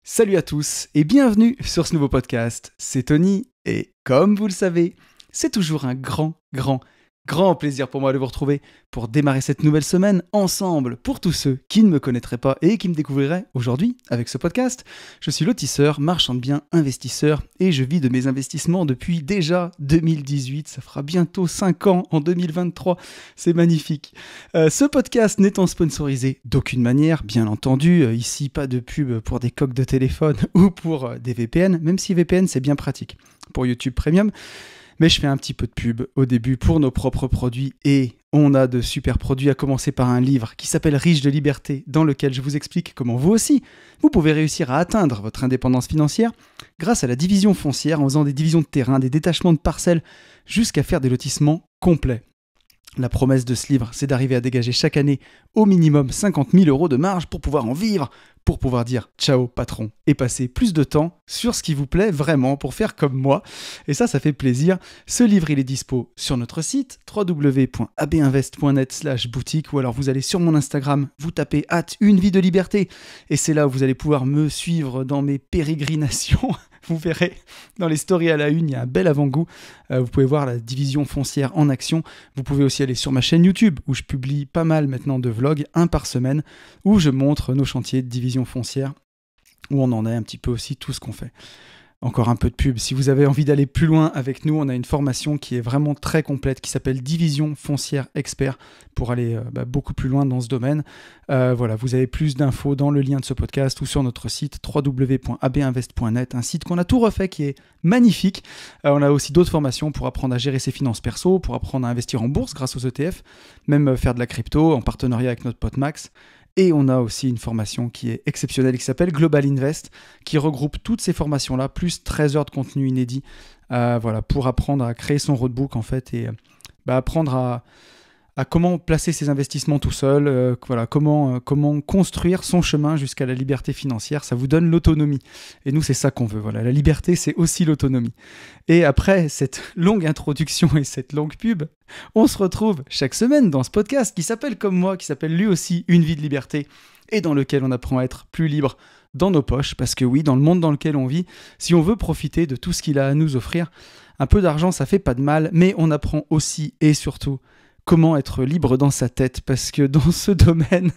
Salut à tous et bienvenue sur ce nouveau podcast. C'est Tony et comme vous le savez, c'est toujours un grand plaisir pour moi de vous retrouver pour démarrer cette nouvelle semaine ensemble. Pour tous ceux qui ne me connaîtraient pas et qui me découvriraient aujourd'hui avec ce podcast, je suis lotisseur, marchand de biens, investisseur et je vis de mes investissements depuis déjà 2018. Ça fera bientôt 5 ans en 2023. C'est magnifique. Ce podcast n'étant sponsorisé d'aucune manière, bien entendu. Ici, pas de pub pour des coques de téléphone ou pour des VPN, même si VPN c'est bien pratique pour YouTube Premium. Mais je fais un petit peu de pub au début pour nos propres produits et on a de super produits, à commencer par un livre qui s'appelle Riche de liberté, dans lequel je vous explique comment vous aussi, vous pouvez réussir à atteindre votre indépendance financière grâce à la division foncière en faisant des divisions de terrain, des détachements de parcelles, jusqu'à faire des lotissements complets. La promesse de ce livre, c'est d'arriver à dégager chaque année au minimum 50 000 € de marge pour pouvoir en vivre, pour pouvoir dire ciao patron et passer plus de temps sur ce qui vous plaît vraiment pour faire comme moi. Et ça fait plaisir. Ce livre, il est dispo sur notre site www.abinvest.net/boutique ou alors vous allez sur mon Instagram, vous tapez @unevie-de-liberté et c'est là où vous allez pouvoir me suivre dans mes pérégrinations. Vous verrez, dans les stories à la une, il y a un bel avant-goût. Vous pouvez voir la division foncière en action. Vous pouvez aussi aller sur ma chaîne YouTube, où je publie pas mal maintenant de vlogs, un par semaine, où je montre nos chantiers de division foncière, où on en est un petit peu aussi tout ce qu'on fait. Encore un peu de pub. Si vous avez envie d'aller plus loin avec nous, on a une formation qui est vraiment très complète, qui s'appelle Division foncière expert, pour aller beaucoup plus loin dans ce domaine. Voilà, vous avez plus d'infos dans le lien de ce podcast ou sur notre site www.abinvest.net, un site qu'on a tout refait, qui est magnifique. On a aussi d'autres formations pour apprendre à gérer ses finances perso, pour apprendre à investir en bourse grâce aux ETF, même faire de la crypto en partenariat avec notre pote Max. Et on a aussi une formation qui est exceptionnelle, qui s'appelle Global Invest, qui regroupe toutes ces formations-là, plus 13 heures de contenu inédit, pour apprendre à créer son roadbook, en fait, et apprendre à comment placer ses investissements tout seul, comment construire son chemin jusqu'à la liberté financière. Ça vous donne l'autonomie. Et nous, c'est ça qu'on veut. Voilà. La liberté, c'est aussi l'autonomie. Et après cette longue introduction et cette longue pub, on se retrouve chaque semaine dans ce podcast qui s'appelle comme moi, qui s'appelle lui aussi Une vie de liberté, et dans lequel on apprend à être plus libre dans nos poches. Parce que oui, dans le monde dans lequel on vit, si on veut profiter de tout ce qu'il a à nous offrir, un peu d'argent, ça fait pas de mal, mais on apprend aussi et surtout comment être libre dans sa tête, parce que dans ce domaine,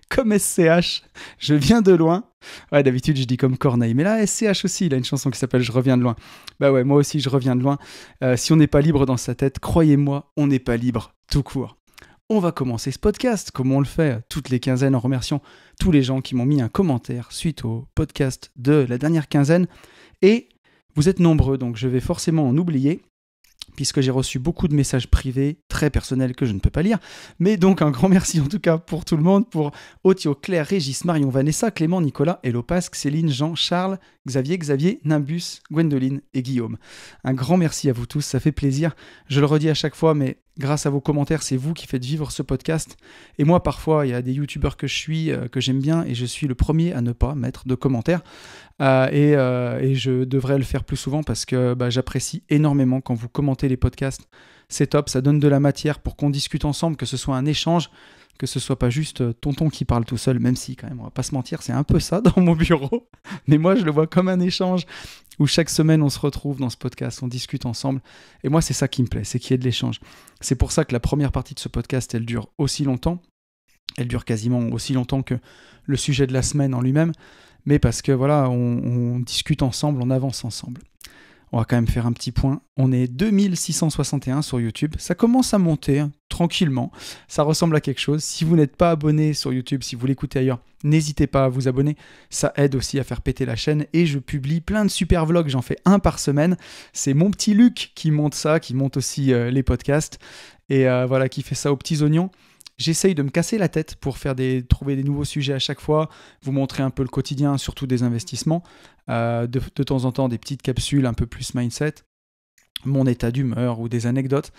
comme SCH, je viens de loin. Ouais, d'habitude, je dis comme Corneille, mais là, SCH aussi, il a une chanson qui s'appelle « Je reviens de loin ». Bah ouais, moi aussi, je reviens de loin. Si on n'est pas libre dans sa tête, croyez-moi, on n'est pas libre, tout court. On va commencer ce podcast, comme on le fait toutes les quinzaines, en remerciant tous les gens qui m'ont mis un commentaire suite au podcast de la dernière quinzaine. Et vous êtes nombreux, donc je vais forcément en oublier, puisque j'ai reçu beaucoup de messages privés, très personnels, que je ne peux pas lire. Mais donc, un grand merci en tout cas pour tout le monde, pour Otio, Claire, Régis, Marion, Vanessa, Clément, Nicolas, Hello Pasque, Céline, Jean, Charles, Xavier, Nimbus, Gwendoline et Guillaume. Un grand merci à vous tous, ça fait plaisir. Je le redis à chaque fois, mais grâce à vos commentaires, c'est vous qui faites vivre ce podcast. Et moi, parfois, il y a des youtubeurs que je suis, que j'aime bien, et je suis le premier à ne pas mettre de commentaires. Et je devrais le faire plus souvent parce que j'apprécie énormément quand vous commentez les podcasts. C'est top, ça donne de la matière pour qu'on discute ensemble, que ce soit un échange, que ce soit pas juste tonton qui parle tout seul, même si quand même, on va pas se mentir, c'est un peu ça dans mon bureau. Mais moi, je le vois comme un échange où chaque semaine, on se retrouve dans ce podcast, on discute ensemble. Et moi, c'est ça qui me plaît, c'est qu'il y ait de l'échange. C'est pour ça que la première partie de ce podcast, elle dure aussi longtemps. Elle dure quasiment aussi longtemps que le sujet de la semaine en lui-même. Mais parce que voilà, on discute ensemble, on avance ensemble. On va quand même faire un petit point. On est 2661 sur YouTube. Ça commence à monter tranquillement. Ça ressemble à quelque chose. Si vous n'êtes pas abonné sur YouTube, si vous l'écoutez ailleurs, n'hésitez pas à vous abonner. Ça aide aussi à faire péter la chaîne. Et je publie plein de super vlogs. J'en fais un par semaine. C'est mon petit Luc qui monte ça, qui monte aussi les podcasts. Et qui fait ça aux petits oignons. J'essaye de me casser la tête pour trouver des nouveaux sujets à chaque fois, vous montrer un peu le quotidien, surtout des investissements, de temps en temps des petites capsules un peu plus mindset, mon état d'humeur ou des anecdotes.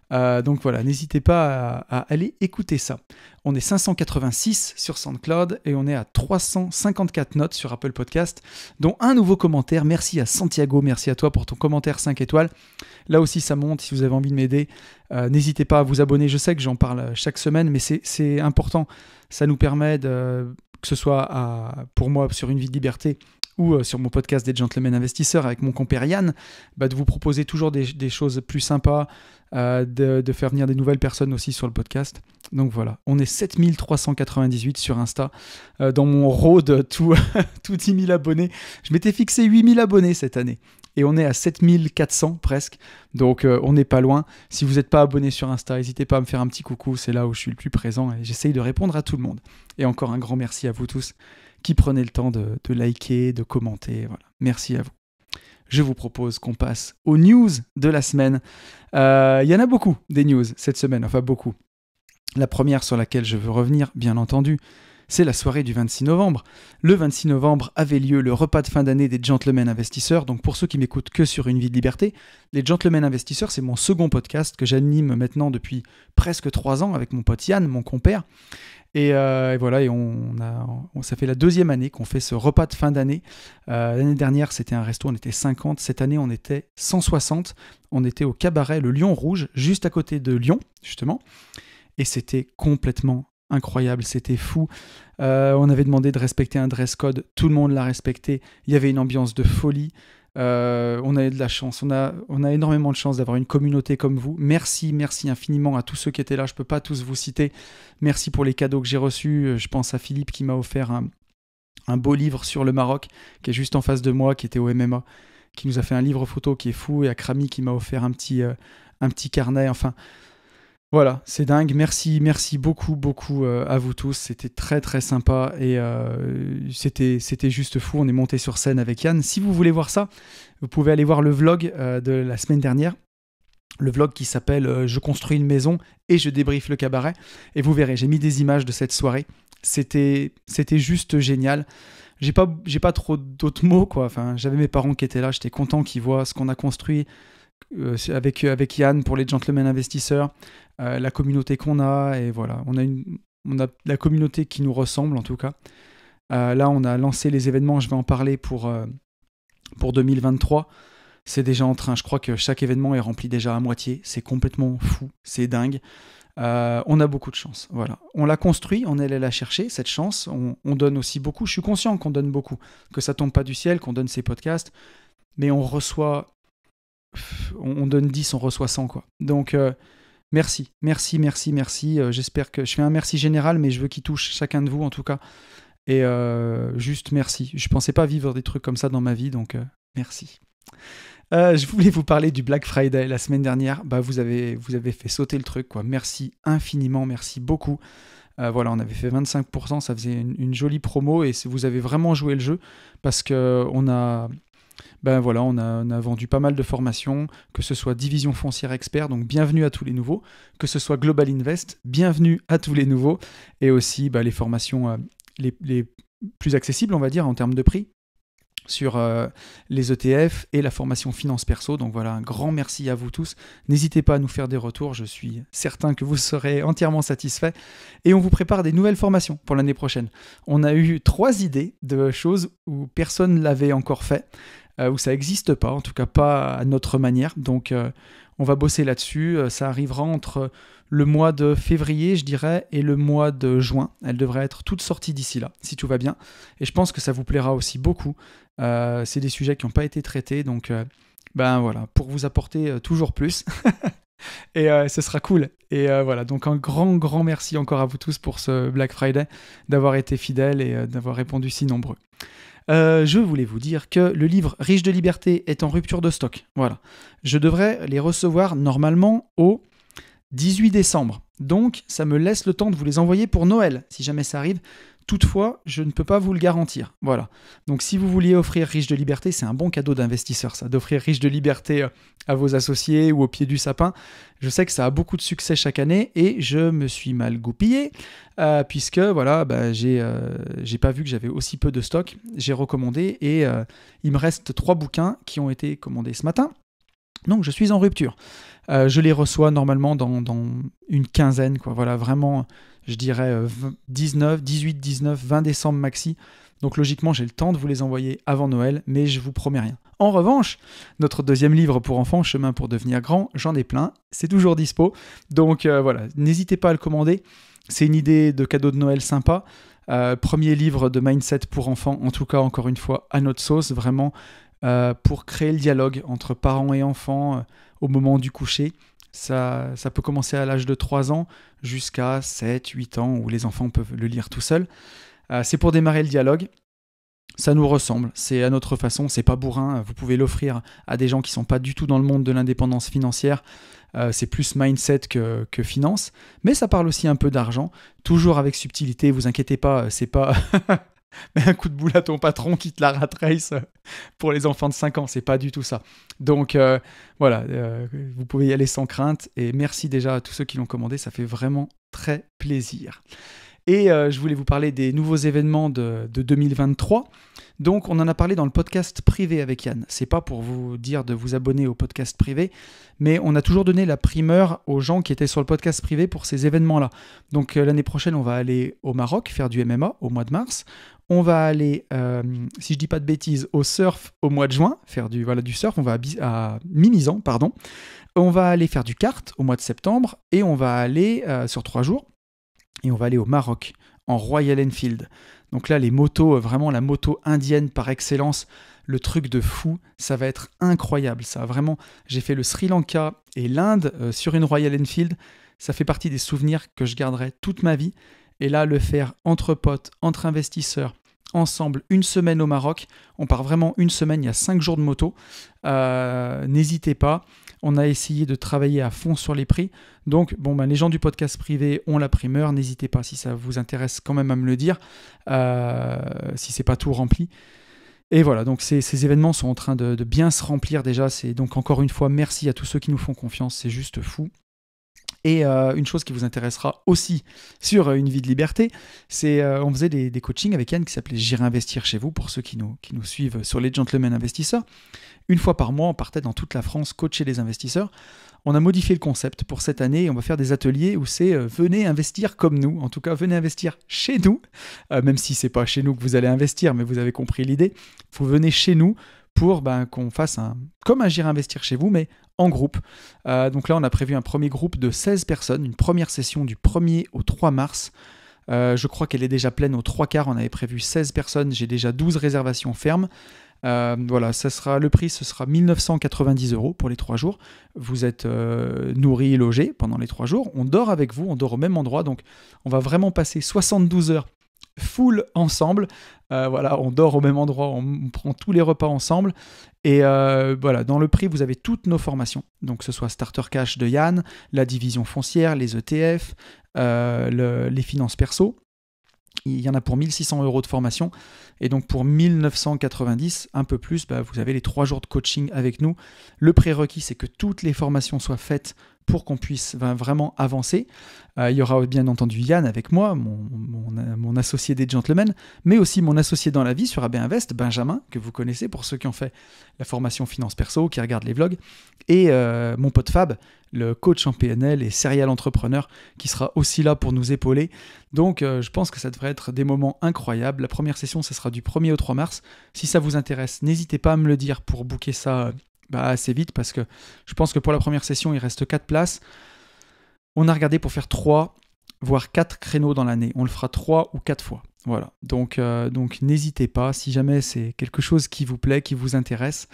Donc voilà, n'hésitez pas à aller écouter ça. On est 586 sur SoundCloud et on est à 354 notes sur Apple Podcast, dont un nouveau commentaire. Merci à Santiago, merci à toi pour ton commentaire 5 étoiles. Là aussi, ça monte. Si vous avez envie de m'aider, n'hésitez pas à vous abonner. Je sais que j'en parle chaque semaine, mais c'est important. Ça nous permet que ce soit pour moi sur Une vie de liberté ou sur mon podcast des Gentlemen Investisseurs avec mon compère Yann, de vous proposer toujours des choses plus sympas, de faire venir des nouvelles personnes aussi sur le podcast. Donc voilà, on est 7398 sur Insta, dans mon road tout 10 000 abonnés. Je m'étais fixé 8000 abonnés cette année. Et on est à 7400 presque, donc on n'est pas loin. Si vous n'êtes pas abonné sur Insta, n'hésitez pas à me faire un petit coucou, c'est là où je suis le plus présent et j'essaye de répondre à tout le monde. Et encore un grand merci à vous tous qui prenez le temps de liker, de commenter. Voilà. Merci à vous. Je vous propose qu'on passe aux news de la semaine. Il y en a beaucoup des news cette semaine, enfin beaucoup. La première sur laquelle je veux revenir, bien entendu, c'est la soirée du 26 novembre. Le 26 novembre avait lieu le repas de fin d'année des Gentlemen Investisseurs. Donc pour ceux qui m'écoutent que sur Une vie de liberté, les Gentlemen Investisseurs, c'est mon second podcast que j'anime maintenant depuis presque 3 ans avec mon pote Yann, mon compère. Et voilà, et ça fait la 2e année qu'on fait ce repas de fin d'année. L'année dernière, c'était un resto, on était 50. Cette année, on était 160. On était au cabaret Le Lion Rouge, juste à côté de Lyon, justement. Et c'était complètement incroyable, c'était fou. On avait demandé de respecter un dress code, tout le monde l'a respecté. Il y avait une ambiance de folie. On a eu de la chance, on a énormément de chance d'avoir une communauté comme vous. Merci infiniment à tous ceux qui étaient là. Je ne peux pas tous vous citer. Merci pour les cadeaux que j'ai reçus. Je pense à Philippe qui m'a offert un beau livre sur le Maroc, qui est juste en face de moi, qui était au MMA, qui nous a fait un livre photo qui est fou, et à Krami qui m'a offert un petit carnet. Enfin, voilà, c'est dingue. Merci beaucoup à vous tous. C'était très très sympa et c'était juste fou. On est monté sur scène avec Yann. Si vous voulez voir ça, vous pouvez aller voir le vlog de la semaine dernière. Le vlog qui s'appelle « Je construis une maison et je débriefe le cabaret ». Et vous verrez, j'ai mis des images de cette soirée. C'était juste génial. J'ai pas trop d'autres mots, quoi. Enfin, j'avais mes parents qui étaient là. J'étais content qu'ils voient ce qu'on a construit avec Yann pour les Gentlemen Investisseurs, la communauté qu'on a, et voilà, on a la communauté qui nous ressemble en tout cas. Là, on a lancé les événements, je vais en parler pour 2023. C'est déjà en train, je crois que chaque événement est rempli déjà à moitié, c'est complètement fou, c'est dingue. On a beaucoup de chance, voilà. On l'a construit, on est allé la chercher, cette chance, on donne aussi beaucoup, je suis conscient qu'on donne beaucoup, que ça tombe pas du ciel, qu'on donne ces podcasts, mais on reçoit, on donne 10, on reçoit 100, quoi. Donc, merci. J'espère que je fais un merci général, mais je veux qu'il touche chacun de vous, en tout cas. Et juste merci. Je pensais pas vivre des trucs comme ça dans ma vie, donc merci. Je voulais vous parler du Black Friday la semaine dernière. Vous avez fait sauter le truc, quoi. Merci infiniment, merci beaucoup. Voilà, on avait fait 25%, ça faisait une jolie promo et vous avez vraiment joué le jeu parce qu'on a... on a vendu pas mal de formations, que ce soit Division Foncière Expert, donc bienvenue à tous les nouveaux, que ce soit Global Invest, bienvenue à tous les nouveaux, et aussi les formations les plus accessibles, on va dire, en termes de prix, sur les ETF et la formation finance perso. Donc voilà, un grand merci à vous tous. N'hésitez pas à nous faire des retours, je suis certain que vous serez entièrement satisfaits. Et on vous prépare des nouvelles formations pour l'année prochaine. On a eu 3 idées de choses où personne ne l'avait encore fait, où ça n'existe pas, en tout cas pas à notre manière. Donc on va bosser là-dessus. Ça arrivera entre le mois de février, je dirais, et le mois de juin. Elles devraient être toutes sorties d'ici là, si tout va bien. Et je pense que ça vous plaira aussi beaucoup. C'est des sujets qui n'ont pas été traités, donc voilà, pour vous apporter toujours plus. Et ce sera cool. Et voilà, donc un grand merci encore à vous tous pour ce Black Friday, d'avoir été fidèles et d'avoir répondu si nombreux. Je voulais vous dire que le livre Riche de liberté est en rupture de stock. Voilà. Je devrais les recevoir normalement au 18 décembre. Donc, ça me laisse le temps de vous les envoyer pour Noël, si jamais ça arrive. Toutefois, je ne peux pas vous le garantir. Voilà. Donc, si vous vouliez offrir Riche de liberté, c'est un bon cadeau d'investisseur, ça, d'offrir Riche de liberté à vos associés ou au pied du sapin. Je sais que ça a beaucoup de succès chaque année et je me suis mal goupillé puisque, voilà, j'ai pas vu que j'avais aussi peu de stock. J'ai recommandé et il me reste 3 bouquins qui ont été commandés ce matin. Donc, je suis en rupture. Je les reçois normalement dans une quinzaine, quoi. Voilà, vraiment, je dirais 18, 19, 20 décembre maxi. Donc logiquement, j'ai le temps de vous les envoyer avant Noël, mais je vous promets rien. En revanche, notre 2e livre pour enfants, Chemin pour devenir grand, j'en ai plein, c'est toujours dispo. Donc voilà, n'hésitez pas à le commander. C'est une idée de cadeau de Noël sympa. Premier livre de mindset pour enfants, en tout cas, encore une fois, à notre sauce, vraiment, pour créer le dialogue entre parents et enfants au moment du coucher. Ça peut commencer à l'âge de 3 ans jusqu'à 7, 8 ans, où les enfants peuvent le lire tout seuls. C'est pour démarrer le dialogue. Ça nous ressemble, c'est à notre façon, c'est pas bourrin, vous pouvez l'offrir à des gens qui sont pas du tout dans le monde de l'indépendance financière, c'est plus mindset que finance, mais ça parle aussi un peu d'argent, toujours avec subtilité, vous inquiétez pas, c'est pas un coup de boule à ton patron qui te la rat race pour les enfants de 5 ans, c'est pas du tout ça. Donc voilà, vous pouvez y aller sans crainte, et merci déjà à tous ceux qui l'ont commandé, ça fait vraiment très plaisir. Et je voulais vous parler des nouveaux événements de 2023. Donc, on en a parlé dans le podcast privé avec Yann. C'est pas pour vous dire de vous abonner au podcast privé, mais on a toujours donné la primeur aux gens qui étaient sur le podcast privé pour ces événements-là. Donc, l'année prochaine, on va aller au Maroc faire du MMA au mois de mars. On va aller, si je dis pas de bêtises, au surf au mois de juin, faire du surf. On va à Mimizan, pardon. On va aller faire du kart au mois de septembre et on va aller sur 3 jours. Et on va aller au Maroc, en Royal Enfield. Donc là, les motos, vraiment la moto indienne par excellence, le truc de fou, ça va être incroyable. Ça, vraiment, j'ai fait le Sri Lanka et l'Inde sur une Royal Enfield. Ça fait partie des souvenirs que je garderai toute ma vie. Et là, le faire entre potes, entre investisseurs, ensemble, une semaine au Maroc. On part vraiment une semaine, il y a 5 jours de moto. N'hésitez pas. On a essayé de travailler à fond sur les prix. Donc, les gens du podcast privé ont la primeur. N'hésitez pas, si ça vous intéresse, quand même à me le dire, si c'est pas tout rempli. Et voilà, donc ces événements sont en train de bien se remplir déjà. C'est donc encore une fois, merci à tous ceux qui nous font confiance. C'est juste fou. Et une chose qui vous intéressera aussi sur Une vie de liberté, c'est on faisait des coachings avec Yann qui s'appelait J'irai investir chez vous, pour ceux qui nous suivent sur les Gentlemen Investisseurs. Une fois par mois, on partait dans toute la France coacher les investisseurs. On a modifié le concept pour cette année et on va faire des ateliers où c'est venez investir comme nous. En tout cas, venez investir chez nous, même si c'est pas chez nous que vous allez investir, mais vous avez compris l'idée. Vous venez chez nous pour qu'on fasse comme un J'irai investir chez vous, mais en groupe. Donc là, on a prévu un premier groupe de 16 personnes, une première session du 1er au 3 mars. Je crois qu'elle est déjà pleine aux 3/4. On avait prévu 16 personnes, j'ai déjà 12 réservations fermes. Voilà, le prix, ce sera 1 990 € pour les 3 jours. Vous êtes nourris et logés pendant les 3 jours. On dort avec vous, on dort au même endroit. Donc, on va vraiment passer 72 heures full ensemble. Voilà, on dort au même endroit, on prend tous les repas ensemble. Et voilà, dans le prix, vous avez toutes nos formations. Donc, que ce soit Starter Cash de Yann, la division foncière, les ETF, les finances perso. Il y en a pour 1 600 € de formation. Et donc pour 1 990, un peu plus, vous avez les 3 jours de coaching avec nous. Le prérequis, c'est que toutes les formations soient faites pour qu'on puisse vraiment avancer. Il y aura bien entendu Yann avec moi, mon associé des Gentlemen, mais aussi mon associé dans la vie sur AB Invest, Benjamin, que vous connaissez pour ceux qui ont fait la formation finance perso, qui regardent les vlogs, et mon pote Fab, le coach en PNL et serial entrepreneur, qui sera aussi là pour nous épauler. Donc je pense que ça devrait être des moments incroyables. La première session, ce sera du 1er au 3 mars. Si ça vous intéresse, n'hésitez pas à me le dire pour booker ça assez vite, parce que je pense que pour la première session, il reste 4 places. On a regardé pour faire 3, voire 4 créneaux dans l'année. On le fera 3 ou 4 fois. Voilà. Donc n'hésitez pas, si jamais c'est quelque chose qui vous plaît, qui vous intéresse,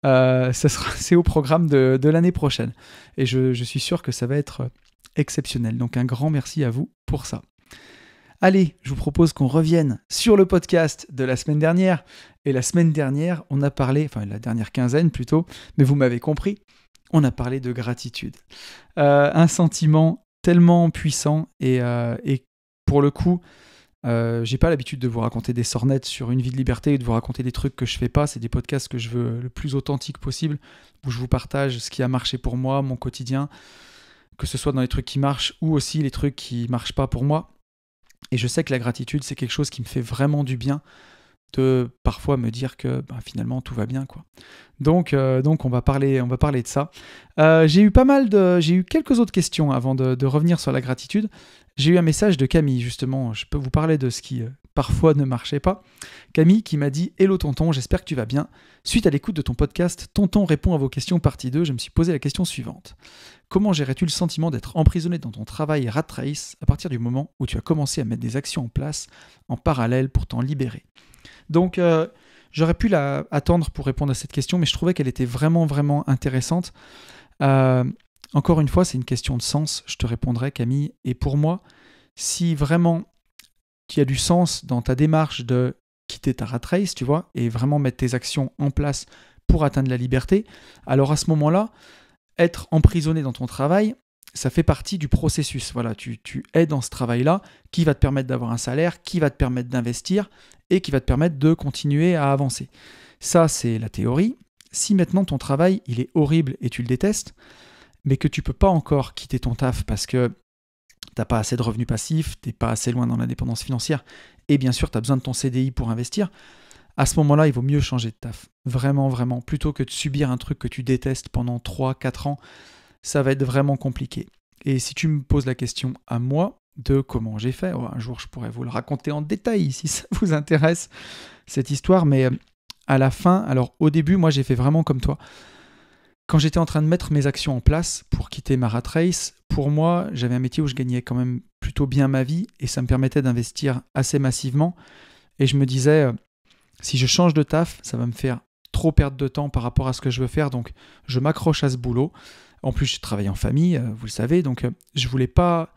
c'est au programme de l'année prochaine. Et je suis sûr que ça va être exceptionnel. Donc un grand merci à vous pour ça. Allez, je vous propose qu'on revienne sur le podcast de la semaine dernière. Et la semaine dernière, on a parlé, enfin la dernière quinzaine plutôt, mais vous m'avez compris, on a parlé de gratitude. Un sentiment tellement puissant et pour le coup, j'ai pas l'habitude de vous raconter des sornettes sur Une vie de liberté et de vous raconter des trucs que je fais pas. C'est des podcasts que je veux le plus authentique possible, où je vous partage ce qui a marché pour moi, mon quotidien, que ce soit dans les trucs qui marchent ou aussi les trucs qui marchent pas pour moi. Et je sais que la gratitude, c'est quelque chose qui me fait vraiment du bien de parfois me dire que finalement tout va bien, quoi. Donc on va parler de ça. J'ai eu quelques autres questions avant de revenir sur la gratitude. J'ai eu un message de Camille, justement. Je peux vous parler de ce qui parfois ne marchait pas. Camille qui m'a dit « Hello tonton, j'espère que tu vas bien. Suite à l'écoute de ton podcast, Tonton répond à vos questions partie 2, je me suis posé la question suivante. Comment gérais-tu le sentiment d'être emprisonné dans ton travail rat race à partir du moment où tu as commencé à mettre des actions en place en parallèle pour t'en libérer ?» Donc, j'aurais pu attendre pour répondre à cette question, mais je trouvais qu'elle était vraiment, vraiment intéressante. Encore une fois, c'est une question de sens, je te répondrai, Camille. Et pour moi, si vraiment il y a du sens dans ta démarche de quitter ta rat race, tu vois, et vraiment mettre tes actions en place pour atteindre la liberté, alors à ce moment-là, être emprisonné dans ton travail, ça fait partie du processus. Voilà, tu es dans ce travail-là qui va te permettre d'avoir un salaire, qui va te permettre d'investir et qui va te permettre de continuer à avancer. Ça, c'est la théorie. Si maintenant ton travail, il est horrible et tu le détestes, mais que tu peux pas encore quitter ton taf parce que t'as pas assez de revenus passifs, t'es pas assez loin dans l'indépendance financière, et bien sûr, tu as besoin de ton CDI pour investir, à ce moment-là, il vaut mieux changer de taf. Vraiment, vraiment. Plutôt que de subir un truc que tu détestes pendant 3-4 ans, ça va être vraiment compliqué. Et si tu me poses la question à moi de comment j'ai fait, un jour je pourrais vous le raconter en détail si ça vous intéresse, cette histoire, mais à la fin, alors au début, moi j'ai fait vraiment comme toi. Quand j'étais en train de mettre mes actions en place pour quitter ma rat race, pour moi, j'avais un métier où je gagnais quand même plutôt bien ma vie et ça me permettait d'investir assez massivement. Et je me disais, si je change de taf, ça va me faire trop perdre de temps par rapport à ce que je veux faire, donc je m'accroche à ce boulot. En plus, je travaille en famille, vous le savez, donc je voulais pas...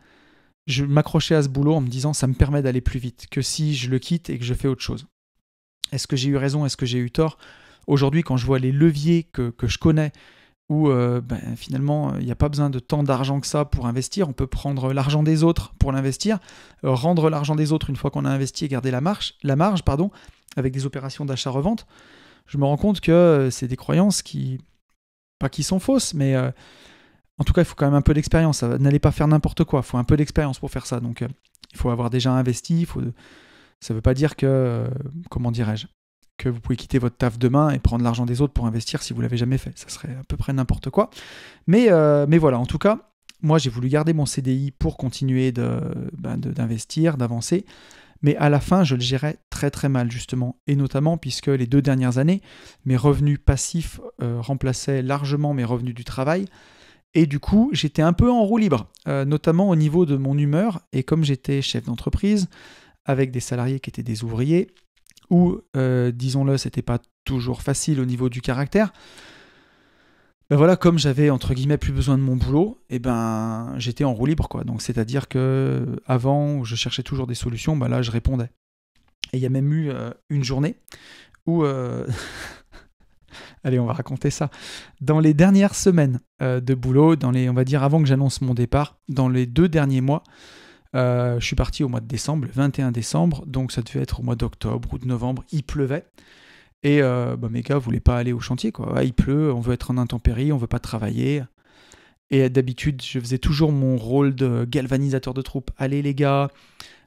Je m'accrochais à ce boulot en me disant ça me permet d'aller plus vite que si je le quitte et que je fais autre chose. Est-ce que j'ai eu raison? Est-ce que j'ai eu tort? Aujourd'hui, quand je vois les leviers que je connais, où finalement, il n'y a pas besoin de tant d'argent que ça pour investir, on peut prendre l'argent des autres pour l'investir, rendre l'argent des autres une fois qu'on a investi et garder la marge, avec des opérations d'achat-revente, je me rends compte que c'est des croyances pas qui sont fausses, mais en tout cas, il faut quand même un peu d'expérience. N'allez pas faire n'importe quoi, il faut un peu d'expérience pour faire ça. Donc, il faut avoir déjà investi, ça ne veut pas dire que, comment dirais-je, que vous pouvez quitter votre taf demain et prendre l'argent des autres pour investir si vous ne l'avez jamais fait. Ça serait à peu près n'importe quoi. Mais voilà, en tout cas, moi, j'ai voulu garder mon CDI pour continuer d'investir, d'avancer. Mais à la fin, je le gérais très très mal, justement. Et notamment puisque les 2 dernières années, mes revenus passifs remplaçaient largement mes revenus du travail. Et du coup, j'étais un peu en roue libre, notamment au niveau de mon humeur. Et comme j'étais chef d'entreprise, avec des salariés qui étaient des ouvriers, où, disons-le, c'était pas toujours facile au niveau du caractère, voilà, comme j'avais entre guillemets plus besoin de mon boulot, j'étais en roue libre, quoi. Donc c'est-à-dire que avant, où je cherchais toujours des solutions, là je répondais. Et il y a même eu une journée où allez, on va raconter ça. Dans les dernières semaines de boulot, on va dire avant que j'annonce mon départ, dans les 2 derniers mois, je suis parti au mois de décembre, le 21 décembre, donc ça devait être au mois d'octobre ou de novembre, il pleuvait. Et mes gars voulaient pas aller au chantier, quoi. Ah, il pleut, on veut être en intempérie, on veut pas travailler. Et d'habitude, je faisais toujours mon rôle de galvanisateur de troupe. Allez les gars,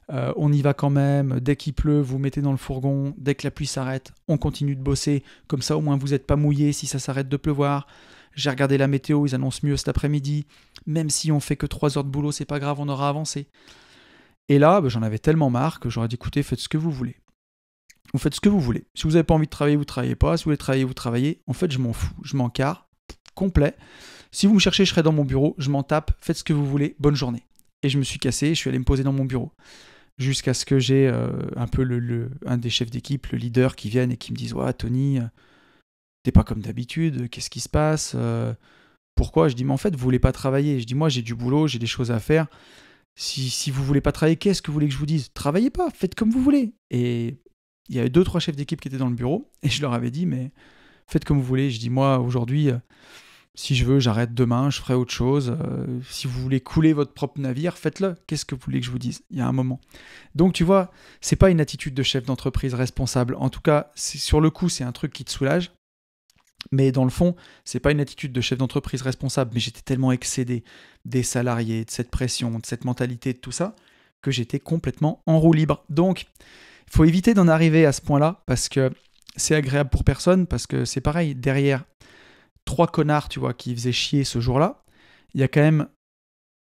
on y va quand même. Dès qu'il pleut, vous mettez dans le fourgon. Dès que la pluie s'arrête, on continue de bosser. Comme ça, au moins, vous n'êtes pas mouillés si ça s'arrête de pleuvoir. J'ai regardé la météo, ils annoncent mieux cet après-midi. Même si on fait que 3 heures de boulot, c'est pas grave, on aura avancé. Et là, j'en avais tellement marre que j'aurais dit, écoutez, faites ce que vous voulez. Vous faites ce que vous voulez. Si vous n'avez pas envie de travailler, vous ne travaillez pas. Si vous voulez travailler, vous travaillez. En fait, je m'en fous. Je m'en carre. Complet. Si vous me cherchez, je serai dans mon bureau. Je m'en tape. Faites ce que vous voulez. Bonne journée. Et je me suis cassé. Je suis allé me poser dans mon bureau. Jusqu'à ce que j'ai un peu un des chefs d'équipe, le leader, qui vienne et qui me dise « Ouais, Tony, t'es pas comme d'habitude. Qu'est-ce qui se passe Pourquoi ?» Je dis « Mais en fait, vous voulez pas travailler. » Je dis « Moi, j'ai du boulot. J'ai des choses à faire. Si vous voulez pas travailler, qu'est-ce que vous voulez que je vous dise ? Travaillez pas. Faites comme vous voulez. » Et il y avait 2-3 chefs d'équipe qui étaient dans le bureau et je leur avais dit mais faites comme vous voulez. Je dis moi aujourd'hui si je veux j'arrête demain, je ferai autre chose. Si vous voulez couler votre propre navire, faites-le. Qu'est-ce que vous voulez que je vous dise ? Il y a un moment. Donc tu vois, c'est pas une attitude de chef d'entreprise responsable. En tout cas, sur le coup, c'est un truc qui te soulage. Mais dans le fond, c'est pas une attitude de chef d'entreprise responsable. Mais j'étais tellement excédé des salariés, de cette pression, de cette mentalité, de tout ça, que j'étais complètement en roue libre. Donc Il faut éviter d'en arriver à ce point-là parce que c'est agréable pour personne, parce que c'est pareil, derrière 3 connards, tu vois, qui faisaient chier ce jour-là, il y a quand même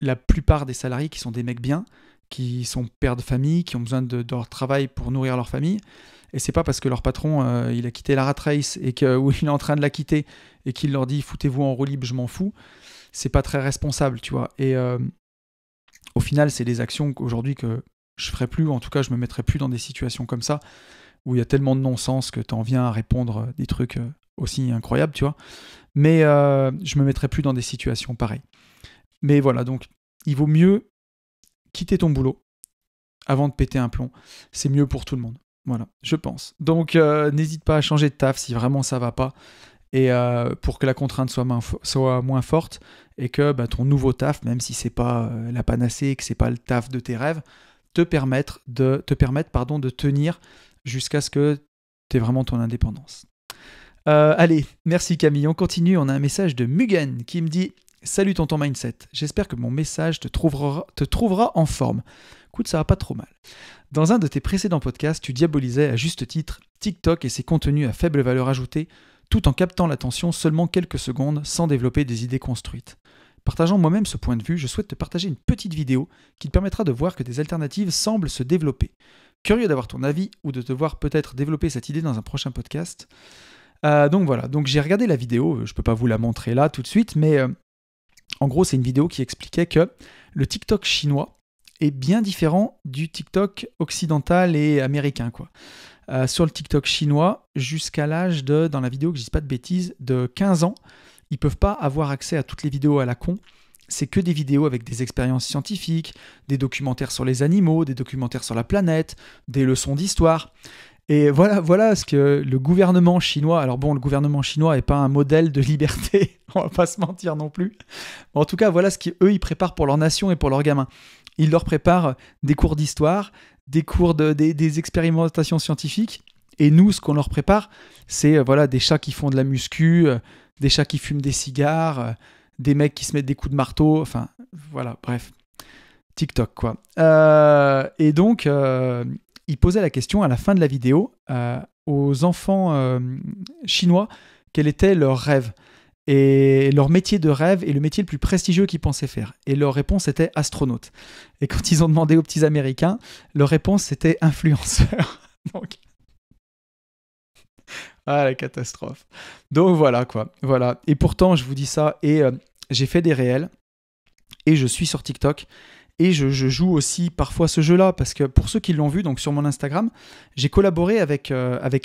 la plupart des salariés qui sont des mecs bien, qui sont pères de famille, qui ont besoin de leur travail pour nourrir leur famille. Et c'est pas parce que leur patron, il a quitté la rat race ou il est en train de la quitter et qu'il leur dit foutez-vous en roue libre, je m'en fous. C'est pas très responsable, tu vois. Et au final, c'est des actions qu'aujourd'hui que je ferai plus, ou en tout cas, je me mettrai plus dans des situations comme ça où il y a tellement de non-sens que t'en viens à répondre des trucs aussi incroyables, tu vois. Mais je me mettrai plus dans des situations pareilles. Mais voilà, donc il vaut mieux quitter ton boulot avant de péter un plomb. C'est mieux pour tout le monde. Voilà, je pense. Donc n'hésite pas à changer de taf si vraiment ça va pas, et pour que la contrainte soit moins forte, et que ton nouveau taf, même si c'est pas la panacée et que c'est pas le taf de tes rêves, te permette de tenir jusqu'à ce que tu aies vraiment ton indépendance. Allez, merci Camille, on continue. On a un message de Mugen qui me dit « Salut tonton Mindset, j'espère que mon message te trouvera en forme. » Écoute, ça va pas trop mal. Dans un de tes précédents podcasts, tu diabolisais à juste titre TikTok et ses contenus à faible valeur ajoutée, tout en captant l'attention seulement quelques secondes sans développer des idées construites. Partageant moi-même ce point de vue, je souhaite te partager une petite vidéo qui te permettra de voir que des alternatives semblent se développer. Curieux d'avoir ton avis ou de te voir peut-être développer cette idée dans un prochain podcast. Donc voilà, donc j'ai regardé la vidéo, je peux pas vous la montrer là tout de suite, mais en gros c'est une vidéo qui expliquait que le TikTok chinois est bien différent du TikTok occidental et américain, quoi. Sur le TikTok chinois, jusqu'à l'âge de, dans la vidéo que je dise pas de bêtises, de 15 ans, ils peuvent pas avoir accès à toutes les vidéos à la con. C'est que des vidéos avec des expériences scientifiques, des documentaires sur les animaux, des documentaires sur la planète, des leçons d'histoire. Et voilà ce que le gouvernement chinois... Alors bon, le gouvernement chinois n'est pas un modèle de liberté, on va pas se mentir non plus. En tout cas, voilà ce qu'eux, ils préparent pour leur nation et pour leurs gamins. Ils leur préparent des cours d'histoire, des cours des expérimentations scientifiques. Et nous, ce qu'on leur prépare, c'est des chats qui font de la muscu, des chats qui fument des cigares, des mecs qui se mettent des coups de marteau. Enfin, voilà, bref. TikTok, quoi. Et donc... il posait la question à la fin de la vidéo aux enfants chinois quel était leur rêve et leur métier de rêve et le métier le plus prestigieux qu'ils pensaient faire. Et leur réponse était astronaute. Et quand ils ont demandé aux petits Américains, leur réponse c'était influenceur. Donc... ah, la catastrophe. Donc voilà, quoi. Voilà. Et pourtant, je vous dis ça, et j'ai fait des réels, et je suis sur TikTok. Et je joue aussi parfois ce jeu-là, parce que pour ceux qui l'ont vu, donc sur mon Instagram, j'ai collaboré avec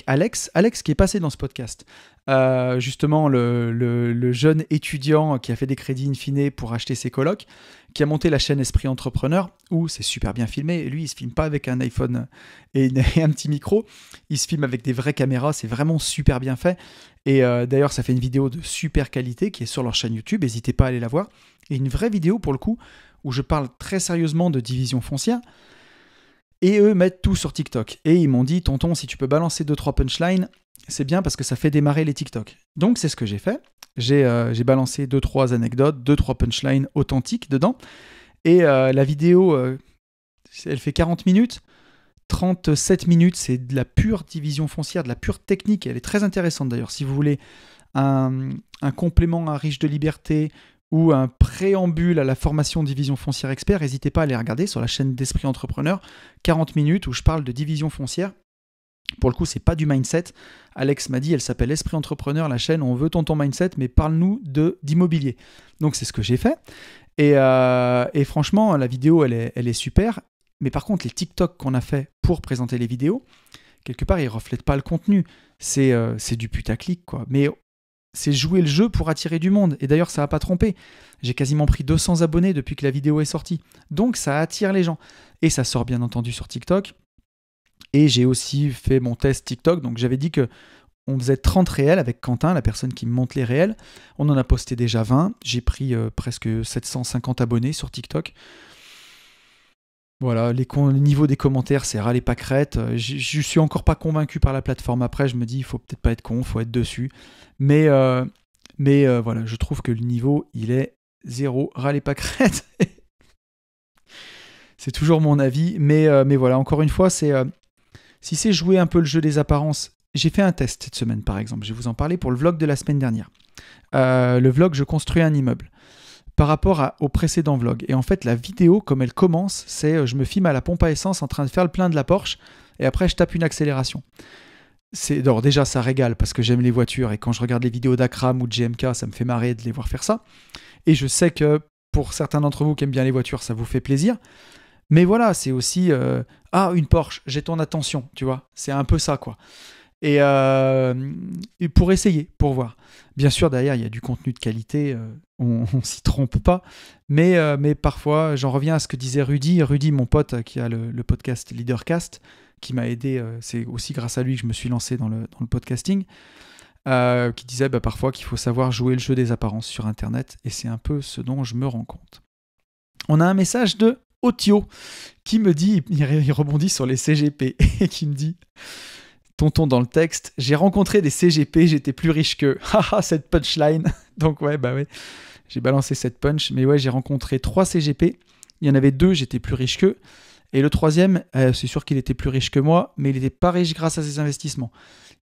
Alex qui est passé dans ce podcast. Justement, le jeune étudiant qui a fait des crédits in fine pour acheter ses colocs, qui a monté la chaîne Esprit Entrepreneur, où c'est super bien filmé. Et lui, il se filme pas avec un iPhone et un petit micro, il se filme avec des vraies caméras, c'est vraiment super bien fait. Et d'ailleurs, ça fait une vidéo de super qualité qui est sur leur chaîne YouTube, n'hésitez pas à aller la voir. Et une vraie vidéo pour le coup, où je parle très sérieusement de division foncière, et eux mettent tout sur TikTok. Et ils m'ont dit, tonton, si tu peux balancer 2-3 punchlines, c'est bien parce que ça fait démarrer les TikTok. Donc c'est ce que j'ai fait. J'ai balancé 2-3 anecdotes, 2-3 punchlines authentiques dedans. Et la vidéo, elle fait 40 minutes. 37 minutes, c'est de la pure division foncière, de la pure technique. Elle est très intéressante d'ailleurs. Si vous voulez un complément à Riche de Liberté, ou un préambule à la formation Division Foncière Expert, n'hésitez pas à aller regarder sur la chaîne d'Esprit Entrepreneur, 40 minutes où je parle de division foncière. Pour le coup, c'est pas du mindset. Alex m'a dit, elle s'appelle Esprit Entrepreneur, la chaîne, on veut ton mindset, mais parle-nous d'immobilier. Donc c'est ce que j'ai fait. Et franchement, la vidéo, elle est super. Mais par contre, les TikTok qu'on a fait pour présenter les vidéos, quelque part, ils ne reflètent pas le contenu. C'est du putaclic, quoi. Mais c'est jouer le jeu pour attirer du monde. Et d'ailleurs, ça n'a pas trompé. J'ai quasiment pris 200 abonnés depuis que la vidéo est sortie. Donc, ça attire les gens. Et ça sort bien entendu sur TikTok. Et j'ai aussi fait mon test TikTok. Donc, j'avais dit qu'on faisait 30 réels avec Quentin, la personne qui me monte les réels. On en a posté déjà 20. J'ai pris presque 750 abonnés sur TikTok. Voilà, le niveau des commentaires, c'est ras les pâquerettes. Je suis encore pas convaincu par la plateforme. Après, je me dis, il faut peut-être pas être con, il faut être dessus. Mais voilà, je trouve que le niveau, il est zéro ras les pâquerettes. C'est toujours mon avis. Mais voilà, encore une fois, c'est Si c'est jouer un peu le jeu des apparences, j'ai fait un test cette semaine par exemple, je vais vous en parler pour le vlog de la semaine dernière. Le vlog, je construis un immeuble par rapport au précédent vlog. Et en fait, la vidéo, comme elle commence, c'est je me filme à la pompe à essence en train de faire le plein de la Porsche et après je tape une accélération. Alors déjà, ça régale parce que j'aime les voitures et quand je regarde les vidéos d'Akram ou de GMK, ça me fait marrer de les voir faire ça. Et je sais que pour certains d'entre vous qui aiment bien les voitures, ça vous fait plaisir. Mais voilà, c'est aussi une Porsche, j'ai ton attention, tu vois. C'est un peu ça, quoi. Et pour essayer, pour voir. Bien sûr, derrière, il y a du contenu de qualité, on s'y trompe pas. Mais parfois, j'en reviens à ce que disait Rudy. Rudy, mon pote, qui a le podcast Leadercast, qui m'a aidé. C'est aussi grâce à lui que je me suis lancé dans le podcasting. Qui disait parfois qu'il faut savoir jouer le jeu des apparences sur Internet. Et c'est un peu ce dont je me rends compte. On a un message de Otio qui me dit, il rebondit sur les CGP, et qui me dit... Tonton dans le texte, j'ai rencontré des CGP, j'étais plus riche qu'eux. Haha, cette punchline. Donc ouais, j'ai balancé cette punch. Mais ouais, j'ai rencontré 3 CGP. Il y en avait 2, j'étais plus riche qu'eux. Et le 3e, c'est sûr qu'il était plus riche que moi, mais il n'était pas riche grâce à ses investissements.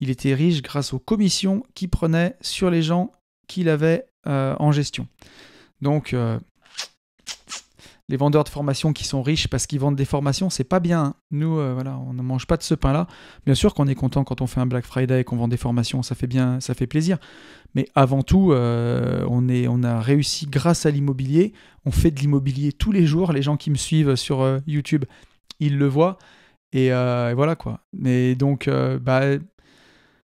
Il était riche grâce aux commissions qu'il prenait sur les gens qu'il avait en gestion. Donc... les vendeurs de formation qui sont riches parce qu'ils vendent des formations, c'est pas bien. Nous, on ne mange pas de ce pain-là. Bien sûr qu'on est content quand on fait un Black Friday et qu'on vend des formations, ça fait plaisir. Mais avant tout, on a réussi grâce à l'immobilier. On fait de l'immobilier tous les jours. Les gens qui me suivent sur YouTube, ils le voient. Et voilà quoi. Mais donc,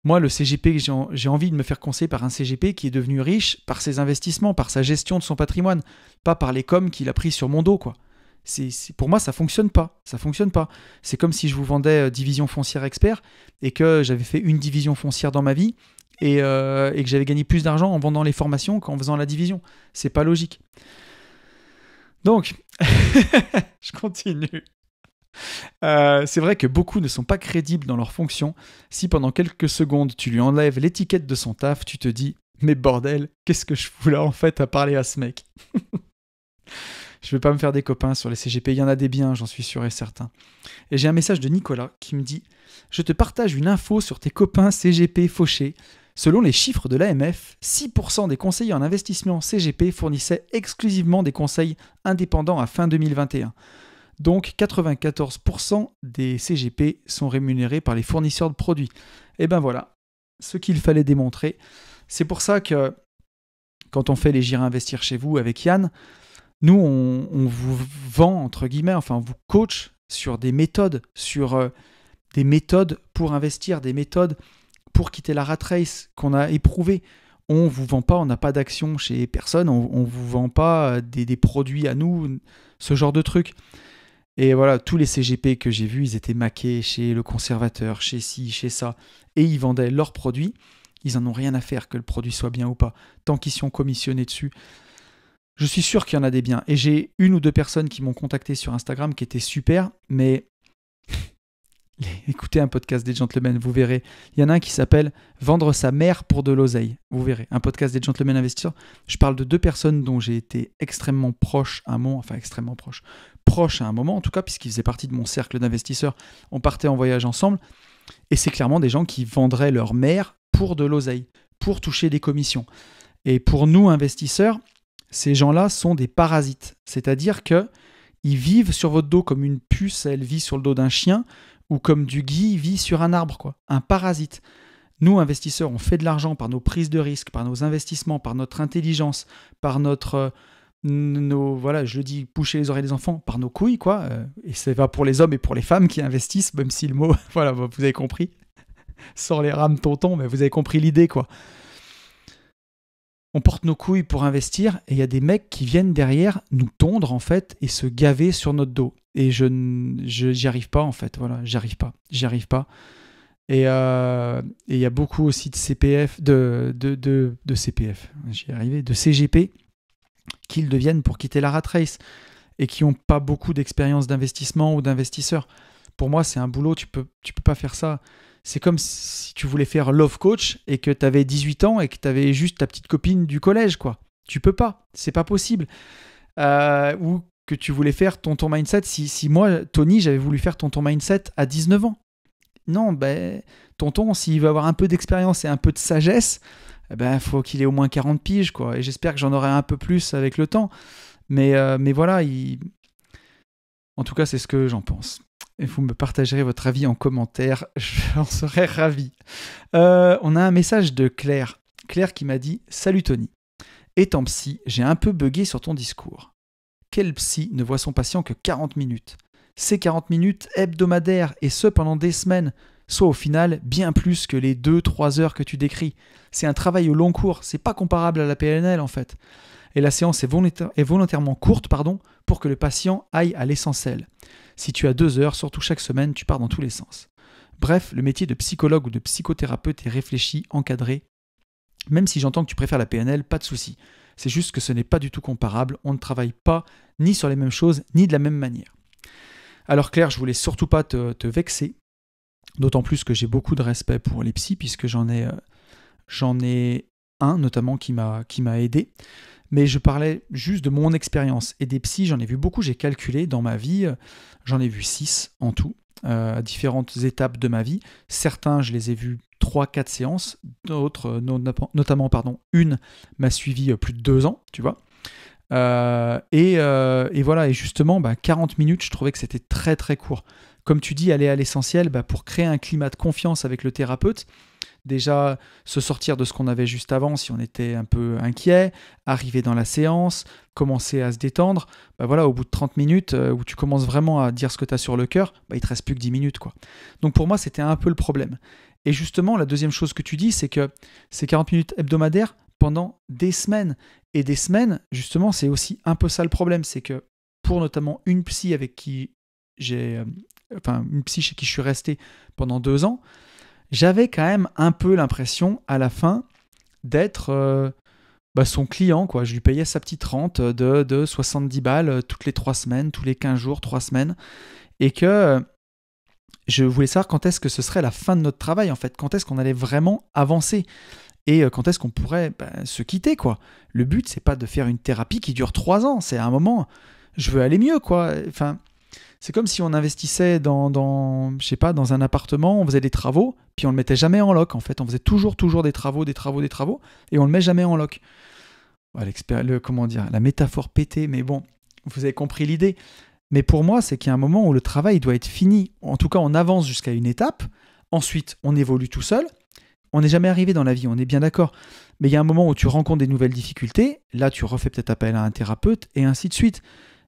moi, le CGP, j'ai envie de me faire conseiller par un CGP qui est devenu riche par ses investissements, par sa gestion de son patrimoine, pas par les coms qu'il a pris sur mon dos, quoi. Pour moi, ça fonctionne pas. Ça fonctionne pas. C'est comme si je vous vendais division foncière expert et que j'avais fait une division foncière dans ma vie et que j'avais gagné plus d'argent en vendant les formations qu'en faisant la division. C'est pas logique. Donc, je continue. C'est vrai que beaucoup ne sont pas crédibles dans leur fonction. Si pendant quelques secondes tu lui enlèves l'étiquette de son taf, tu te dis « Mais bordel, qu'est-ce que je fous là en fait à parler à ce mec ?» Je vais pas me faire des copains sur les CGP, il y en a des biens, j'en suis sûr et certain. Et j'ai un message de Nicolas qui me dit « Je te partage une info sur tes copains CGP fauchés. Selon les chiffres de l'AMF, 6% des conseillers en investissement CGP fournissaient exclusivement des conseils indépendants à fin 2021. Donc 94% des CGP sont rémunérés par les fournisseurs de produits. Et ben voilà, ce qu'il fallait démontrer. C'est pour ça que quand on fait les J'irai investir chez vous avec Yann, nous on vous vend, entre guillemets, enfin on vous coach sur des méthodes, pour investir, des méthodes pour quitter la rat race qu'on a éprouvées. On ne vous vend pas, on n'a pas d'action chez personne, on ne vous vend pas des produits à nous, ce genre de trucs. Et voilà, tous les CGP que j'ai vus, ils étaient maqués chez le conservateur, chez ci, chez ça, et ils vendaient leurs produits. Ils en ont rien à faire que le produit soit bien ou pas, tant qu'ils sont commissionnés dessus. Je suis sûr qu'il y en a des biens. Et j'ai 1 ou 2 personnes qui m'ont contacté sur Instagram qui étaient super, mais écoutez un podcast des gentlemen, vous verrez. Il y en a un qui s'appelle « Vendre sa mère pour de l'oseille ». Vous verrez, un podcast des gentlemen investisseurs. Je parle de 2 personnes dont j'ai été extrêmement proche à un moment, enfin extrêmement proche à un moment en tout cas, puisqu'ils faisaient partie de mon cercle d'investisseurs. On partait en voyage ensemble. Et c'est clairement des gens qui vendraient leur mère pour de l'oseille, pour toucher des commissions. Et pour nous, investisseurs, ces gens-là sont des parasites. C'est-à-dire qu'ils vivent sur votre dos comme une puce, elle vit sur le dos d'un chien, ou comme du gui vit sur un arbre, quoi. Un parasite. Nous, investisseurs, on fait de l'argent par nos prises de risque, par nos investissements, par notre intelligence, par voilà, je le dis, boucher les oreilles des enfants, par nos couilles, quoi. Et ça va pour les hommes et pour les femmes qui investissent, même si le mot, voilà, vous avez compris. Sors les rames, tonton, mais vous avez compris l'idée, quoi. On porte nos couilles pour investir et il y a des mecs qui viennent derrière nous tondre, en fait, et se gaver sur notre dos. Et j'y arrive pas, en fait, voilà, j'y arrive pas. Et il y a beaucoup aussi de CPF, de CPF, j'y ai arrivé, de CGP, qu'ils deviennent pour quitter la rat race et qui n'ont pas beaucoup d'expérience d'investissement ou d'investisseur. Pour moi, c'est un boulot, tu peux pas faire ça. C'est comme si tu voulais faire love coach et que tu avais 18 ans et que tu avais juste ta petite copine du collège, quoi. Tu peux pas, c'est pas possible. Ou que tu voulais faire tonton mindset. Si moi, Tony, j'avais voulu faire tonton mindset à 19 ans. non, ben, tonton, s'il veut avoir un peu d'expérience et un peu de sagesse, eh ben, faut qu'il ait au moins 40 piges, quoi. Et j'espère que j'en aurai un peu plus avec le temps. Mais voilà, en tout cas, c'est ce que j'en pense. Et vous me partagerez votre avis en commentaire, j'en serais ravi. On a un message de Claire. Claire qui m'a dit « Salut Tony, étant psy, j'ai un peu bugué sur ton discours. Quel psy ne voit son patient que 40 minutes? Ces 40 minutes hebdomadaires, et ce pendant des semaines, soit au final bien plus que les 2-3 heures que tu décris. C'est un travail au long cours, c'est pas comparable à la PNL en fait. Et la séance est volontairement courte pour que le patient aille à l'essentiel. Si tu as 2 heures, surtout chaque semaine, tu pars dans tous les sens. Bref, le métier de psychologue ou de psychothérapeute est réfléchi, encadré. Même si j'entends que tu préfères la PNL, pas de souci. C'est juste que ce n'est pas du tout comparable, on ne travaille pas ni sur les mêmes choses, ni de la même manière. Alors Claire, je voulais surtout pas te vexer, d'autant plus que j'ai beaucoup de respect pour les psys, puisque j'en ai un notamment qui m'a aidé. Mais je parlais juste de mon expérience. Et des psys, j'en ai vu beaucoup, j'ai calculé dans ma vie, j'en ai vu 6 en tout, à différentes étapes de ma vie. Certains, je les ai vus 3-4 séances, d'autres, notamment une m'a suivi plus de 2 ans, tu vois. Et voilà, et justement, 40 minutes, je trouvais que c'était très très court. Comme tu dis, aller à l'essentiel, pour créer un climat de confiance avec le thérapeute, déjà se sortir de ce qu'on avait juste avant si on était un peu inquiet, arriver dans la séance, commencer à se détendre, voilà, au bout de 30 minutes où tu commences vraiment à dire ce que tu as sur le cœur, il te reste plus que 10 minutes, quoi. Donc pour moi, c'était un peu le problème. Et justement, la deuxième chose que tu dis, c'est que ces 40 minutes hebdomadaires pendant des semaines. Et des semaines, justement, c'est aussi un peu ça le problème, c'est que pour notamment une psy avec qui une psy chez qui je suis resté pendant 2 ans, j'avais quand même un peu l'impression à la fin d'être son client, quoi. Je lui payais sa petite rente de 70 balles toutes les 3 semaines, tous les 15 jours, 3 semaines, et que je voulais savoir quand est-ce que ce serait la fin de notre travail, en fait, quand est-ce qu'on allait vraiment avancer. Et quand est-ce qu'on pourrait se quitter, quoi. Le but, c'est pas de faire une thérapie qui dure 3 ans. C'est à un moment, je veux aller mieux, quoi. Enfin, c'est comme si on investissait dans un appartement, on faisait des travaux, puis on le mettait jamais en loc. En fait, on faisait toujours des travaux, et on le met jamais en loc. La métaphore pétée, mais bon, vous avez compris l'idée. Mais pour moi, c'est qu'il y a un moment où le travail doit être fini. En tout cas, on avance jusqu'à une étape. Ensuite, on évolue tout seul. On n'est jamais arrivé dans la vie, on est bien d'accord. Mais il y a un moment où tu rencontres des nouvelles difficultés, là tu refais peut-être appel à un thérapeute, et ainsi de suite.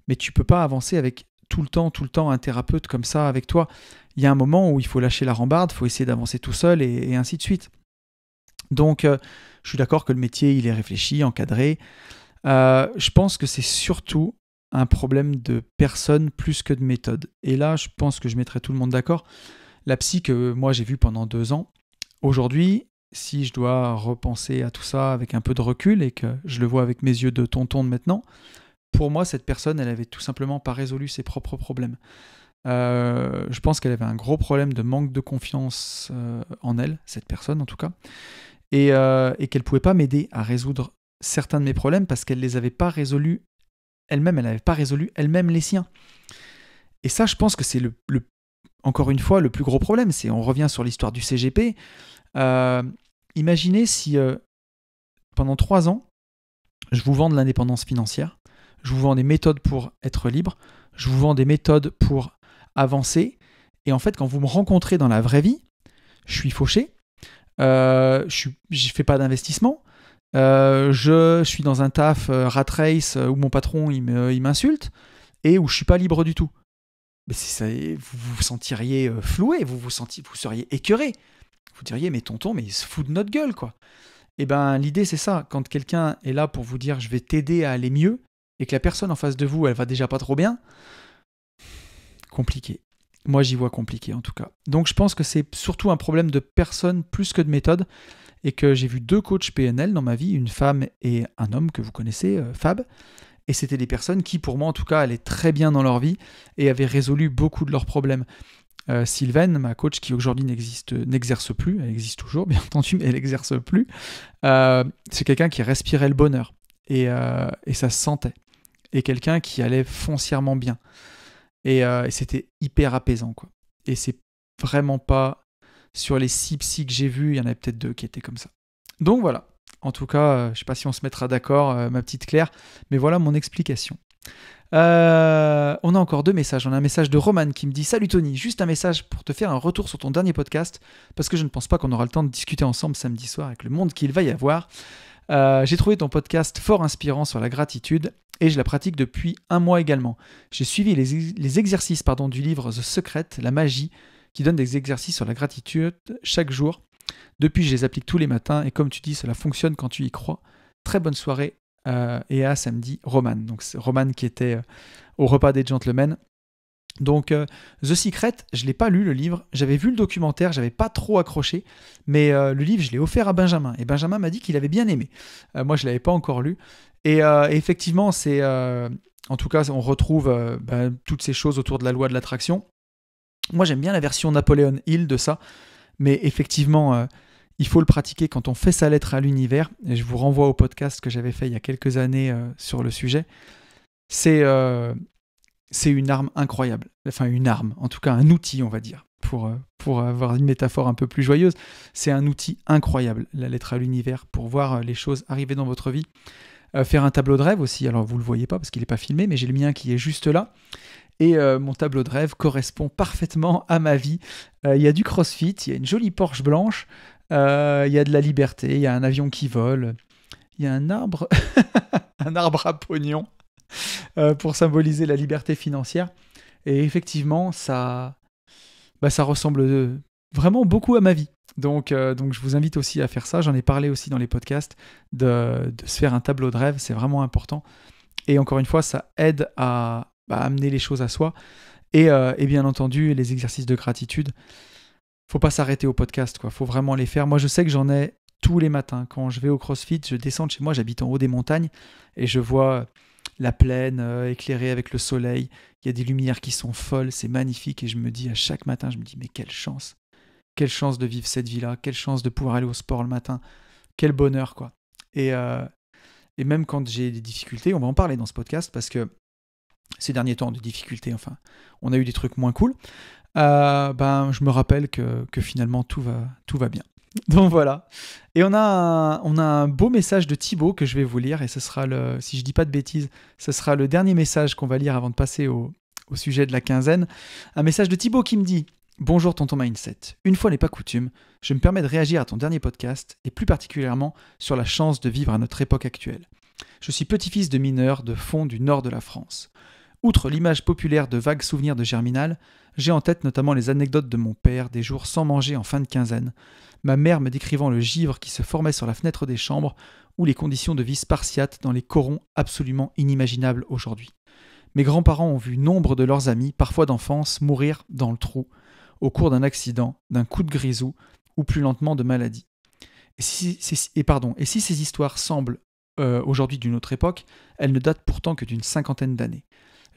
Mais tu ne peux pas avancer avec tout le temps un thérapeute comme ça avec toi. Il y a un moment où il faut lâcher la rambarde, il faut essayer d'avancer tout seul, et ainsi de suite. Donc je suis d'accord que le métier il est réfléchi, encadré. Je pense que c'est surtout un problème de personne plus que de méthode. Et là, je pense que je mettrai tout le monde d'accord. La psy que moi j'ai vue pendant 2 ans, aujourd'hui, si je dois repenser à tout ça avec un peu de recul et que je le vois avec mes yeux de tonton de maintenant, pour moi, cette personne, elle avait tout simplement pas résolu ses propres problèmes. Je pense qu'elle avait un gros problème de manque de confiance en elle, cette personne en tout cas, et qu'elle pouvait pas m'aider à résoudre certains de mes problèmes parce qu'elle les avait pas résolus elle-même, elle n'avait pas résolu elle-même les siens. Et ça, je pense que c'est encore une fois, le plus gros problème, c'est on revient sur l'histoire du CGP. Imaginez si pendant 3 ans, je vous vends de l'indépendance financière, je vous vends des méthodes pour être libre, je vous vends des méthodes pour avancer, et en fait, quand vous me rencontrez dans la vraie vie, je suis fauché, je fais pas d'investissement, je suis dans un taf rat race où mon patron il m'insulte, et où je suis pas libre du tout. Mais vous vous sentiriez floué, vous seriez écœuré. Vous diriez, mais tonton, mais il se fout de notre gueule, quoi. Et l'idée, c'est ça. Quand quelqu'un est là pour vous dire, je vais t'aider à aller mieux, et que la personne en face de vous, elle va déjà pas trop bien, compliqué. Moi, j'y vois compliqué, en tout cas. Donc, je pense que c'est surtout un problème de personne plus que de méthode, et que j'ai vu 2 coachs PNL dans ma vie, une femme et un homme que vous connaissez, Fab. Et c'était des personnes qui, pour moi en tout cas, allaient très bien dans leur vie et avaient résolu beaucoup de leurs problèmes. Sylvaine, ma coach qui aujourd'hui n'exerce plus, elle existe toujours bien entendu, mais elle n'exerce plus, c'est quelqu'un qui respirait le bonheur et ça se sentait. Et quelqu'un qui allait foncièrement bien. Et c'était hyper apaisant, quoi. Et c'est vraiment pas Sur les 6 psys que j'ai vus, il y en avait peut-être 2 qui étaient comme ça. Donc voilà. En tout cas, je ne sais pas si on se mettra d'accord, ma petite Claire, mais voilà mon explication. On a encore 2 messages. On a un message de Roman qui me dit « Salut Tony, juste un message pour te faire un retour sur ton dernier podcast, parce que je ne pense pas qu'on aura le temps de discuter ensemble samedi soir avec le monde qu'il va y avoir. J'ai trouvé ton podcast fort inspirant sur la gratitude et je la pratique depuis 1 mois également. J'ai suivi les exercices du livre The Secret, la magie, qui donne des exercices sur la gratitude chaque jour. Depuis, je les applique tous les matins et comme tu dis, cela fonctionne quand tu y crois. Très bonne soirée et à samedi, Roman. Donc c'est Roman qui était au repas des gentlemen. Donc The Secret, je ne l'ai pas lu le livre, j'avais vu le documentaire, j'avais pas trop accroché, mais le livre je l'ai offert à Benjamin, et Benjamin m'a dit qu'il avait bien aimé. Moi je ne l'avais pas encore lu, et effectivement c'est, en tout cas on retrouve toutes ces choses autour de la loi de l'attraction. Moi j'aime bien la version Napoleon Hill de ça, mais effectivement il faut le pratiquer quand on fait sa lettre à l'univers, et je vous renvoie au podcast que j'avais fait il y a quelques années sur le sujet. C'est une arme incroyable. Enfin, une arme, en tout cas un outil, on va dire, pour avoir une métaphore un peu plus joyeuse. C'est un outil incroyable, la lettre à l'univers, pour voir les choses arriver dans votre vie. Faire un tableau de rêve aussi, alors vous ne le voyez pas parce qu'il n'est pas filmé, mais j'ai le mien qui est juste là. Et mon tableau de rêve correspond parfaitement à ma vie. Il y a du crossfit, il y a une jolie Porsche blanche, il y a de la liberté, il y a un avion qui vole, il y a un arbre, un arbre à pognon. Pour symboliser la liberté financière. Et effectivement, ça ressemble vraiment beaucoup à ma vie. Donc je vous invite aussi à faire ça. J'en ai parlé aussi dans les podcasts, de se faire un tableau de rêve. C'est vraiment important. Et encore une fois, ça aide à amener les choses à soi. Et bien entendu, les exercices de gratitude. Faut pas s'arrêter au podcast, quoi. Faut vraiment les faire. Moi, je sais que j'en ai tous les matins. Quand je vais au CrossFit, je descends de chez moi, j'habite en haut des montagnes, et je vois la plaine éclairée avec le soleil, il y a des lumières qui sont folles, c'est magnifique, et je me dis à chaque matin, mais quelle chance de vivre cette vie-là, quelle chance de pouvoir aller au sport le matin, quel bonheur, quoi. Et même quand j'ai des difficultés, on va en parler dans ce podcast, parce que ces derniers temps de difficultés, enfin, on a eu des trucs moins cool, je me rappelle que finalement tout va bien. Donc voilà. Et on a un beau message de Thibaut que je vais vous lire, et ce sera si je dis pas de bêtises, ce sera le dernier message qu'on va lire avant de passer au sujet de la quinzaine. Un message de Thibaut qui me dit « Bonjour tonton Mindset, une fois n'est pas coutume, je me permets de réagir à ton dernier podcast, et plus particulièrement sur la chance de vivre à notre époque actuelle. Je suis petit-fils de mineurs de fond du nord de la France. Outre l'image populaire de vagues souvenirs de Germinal, j'ai en tête notamment les anecdotes de mon père des jours sans manger en fin de quinzaine, ma mère me décrivant le givre qui se formait sur la fenêtre des chambres ou les conditions de vie spartiates dans les corons absolument inimaginables aujourd'hui. Mes grands-parents ont vu nombre de leurs amis, parfois d'enfance, mourir dans le trou, au cours d'un accident, d'un coup de grisou ou plus lentement de maladie. Et si ces histoires semblent aujourd'hui d'une autre époque, elles ne datent pourtant que d'une 50aine d'années.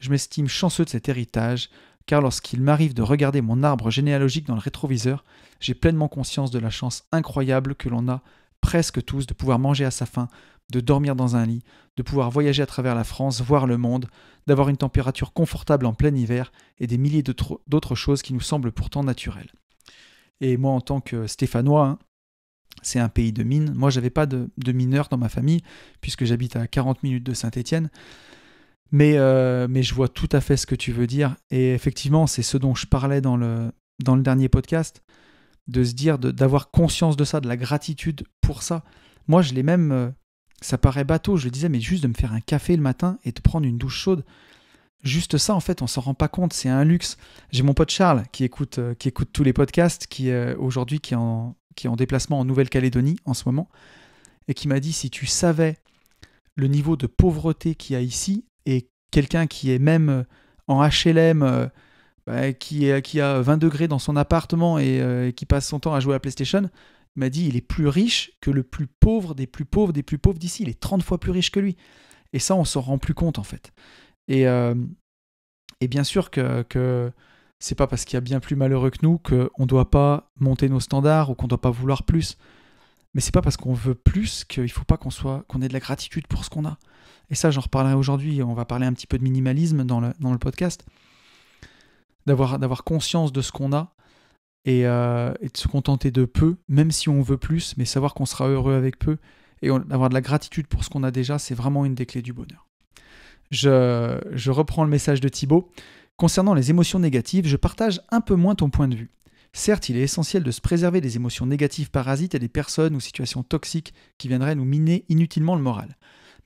Je m'estime chanceux de cet héritage, car lorsqu'il m'arrive de regarder mon arbre généalogique dans le rétroviseur, j'ai pleinement conscience de la chance incroyable que l'on a presque tous de pouvoir manger à sa faim, de dormir dans un lit, de pouvoir voyager à travers la France, voir le monde, d'avoir une température confortable en plein hiver et des milliers d'autres choses qui nous semblent pourtant naturelles. Et moi, en tant que Stéphanois, c'est un pays de mines. Moi, j'avais pas de mineurs dans ma famille, puisque j'habite à 40 minutes de Saint-Étienne. Mais je vois tout à fait ce que tu veux dire. Et effectivement, c'est ce dont je parlais dans le dernier podcast, de se dire, d'avoir conscience de ça, de la gratitude pour ça. Moi, je l'ai même... ça paraît bateau, je le disais, mais juste de me faire un café le matin et de prendre une douche chaude. Juste ça, en fait, on s'en rend pas compte, c'est un luxe. J'ai mon pote Charles qui écoute tous les podcasts, qui aujourd'hui qui est en déplacement en Nouvelle-Calédonie en ce moment, et qui m'a dit, si tu savais le niveau de pauvreté qu'il y a ici, et quelqu'un qui est même en HLM, qui a 20 degrés dans son appartement et qui passe son temps à jouer à la PlayStation, il m'a dit il est plus riche que le plus pauvre des plus pauvres des plus pauvres d'ici. Il est 30 fois plus riche que lui. Et ça, on s'en rend plus compte, en fait. Et bien sûr que c'est pas parce qu'il y a bien plus malheureux que nous qu'on ne doit pas monter nos standards ou qu'on ne doit pas vouloir plus. Mais c'est pas parce qu'on veut plus qu'il ne faut pas qu'on ait de la gratitude pour ce qu'on a. Et ça, j'en reparlerai aujourd'hui. On va parler un petit peu de minimalisme dans le podcast. D'avoir conscience de ce qu'on a. et de se contenter de peu, même si on veut plus, mais savoir qu'on sera heureux avec peu et avoir de la gratitude pour ce qu'on a déjà, c'est vraiment une des clés du bonheur. Je reprends le message de Thibaut. Concernant les émotions négatives, je partage un peu moins ton point de vue. Certes, il est essentiel de se préserver des émotions négatives parasites et des personnes ou situations toxiques qui viendraient nous miner inutilement le moral.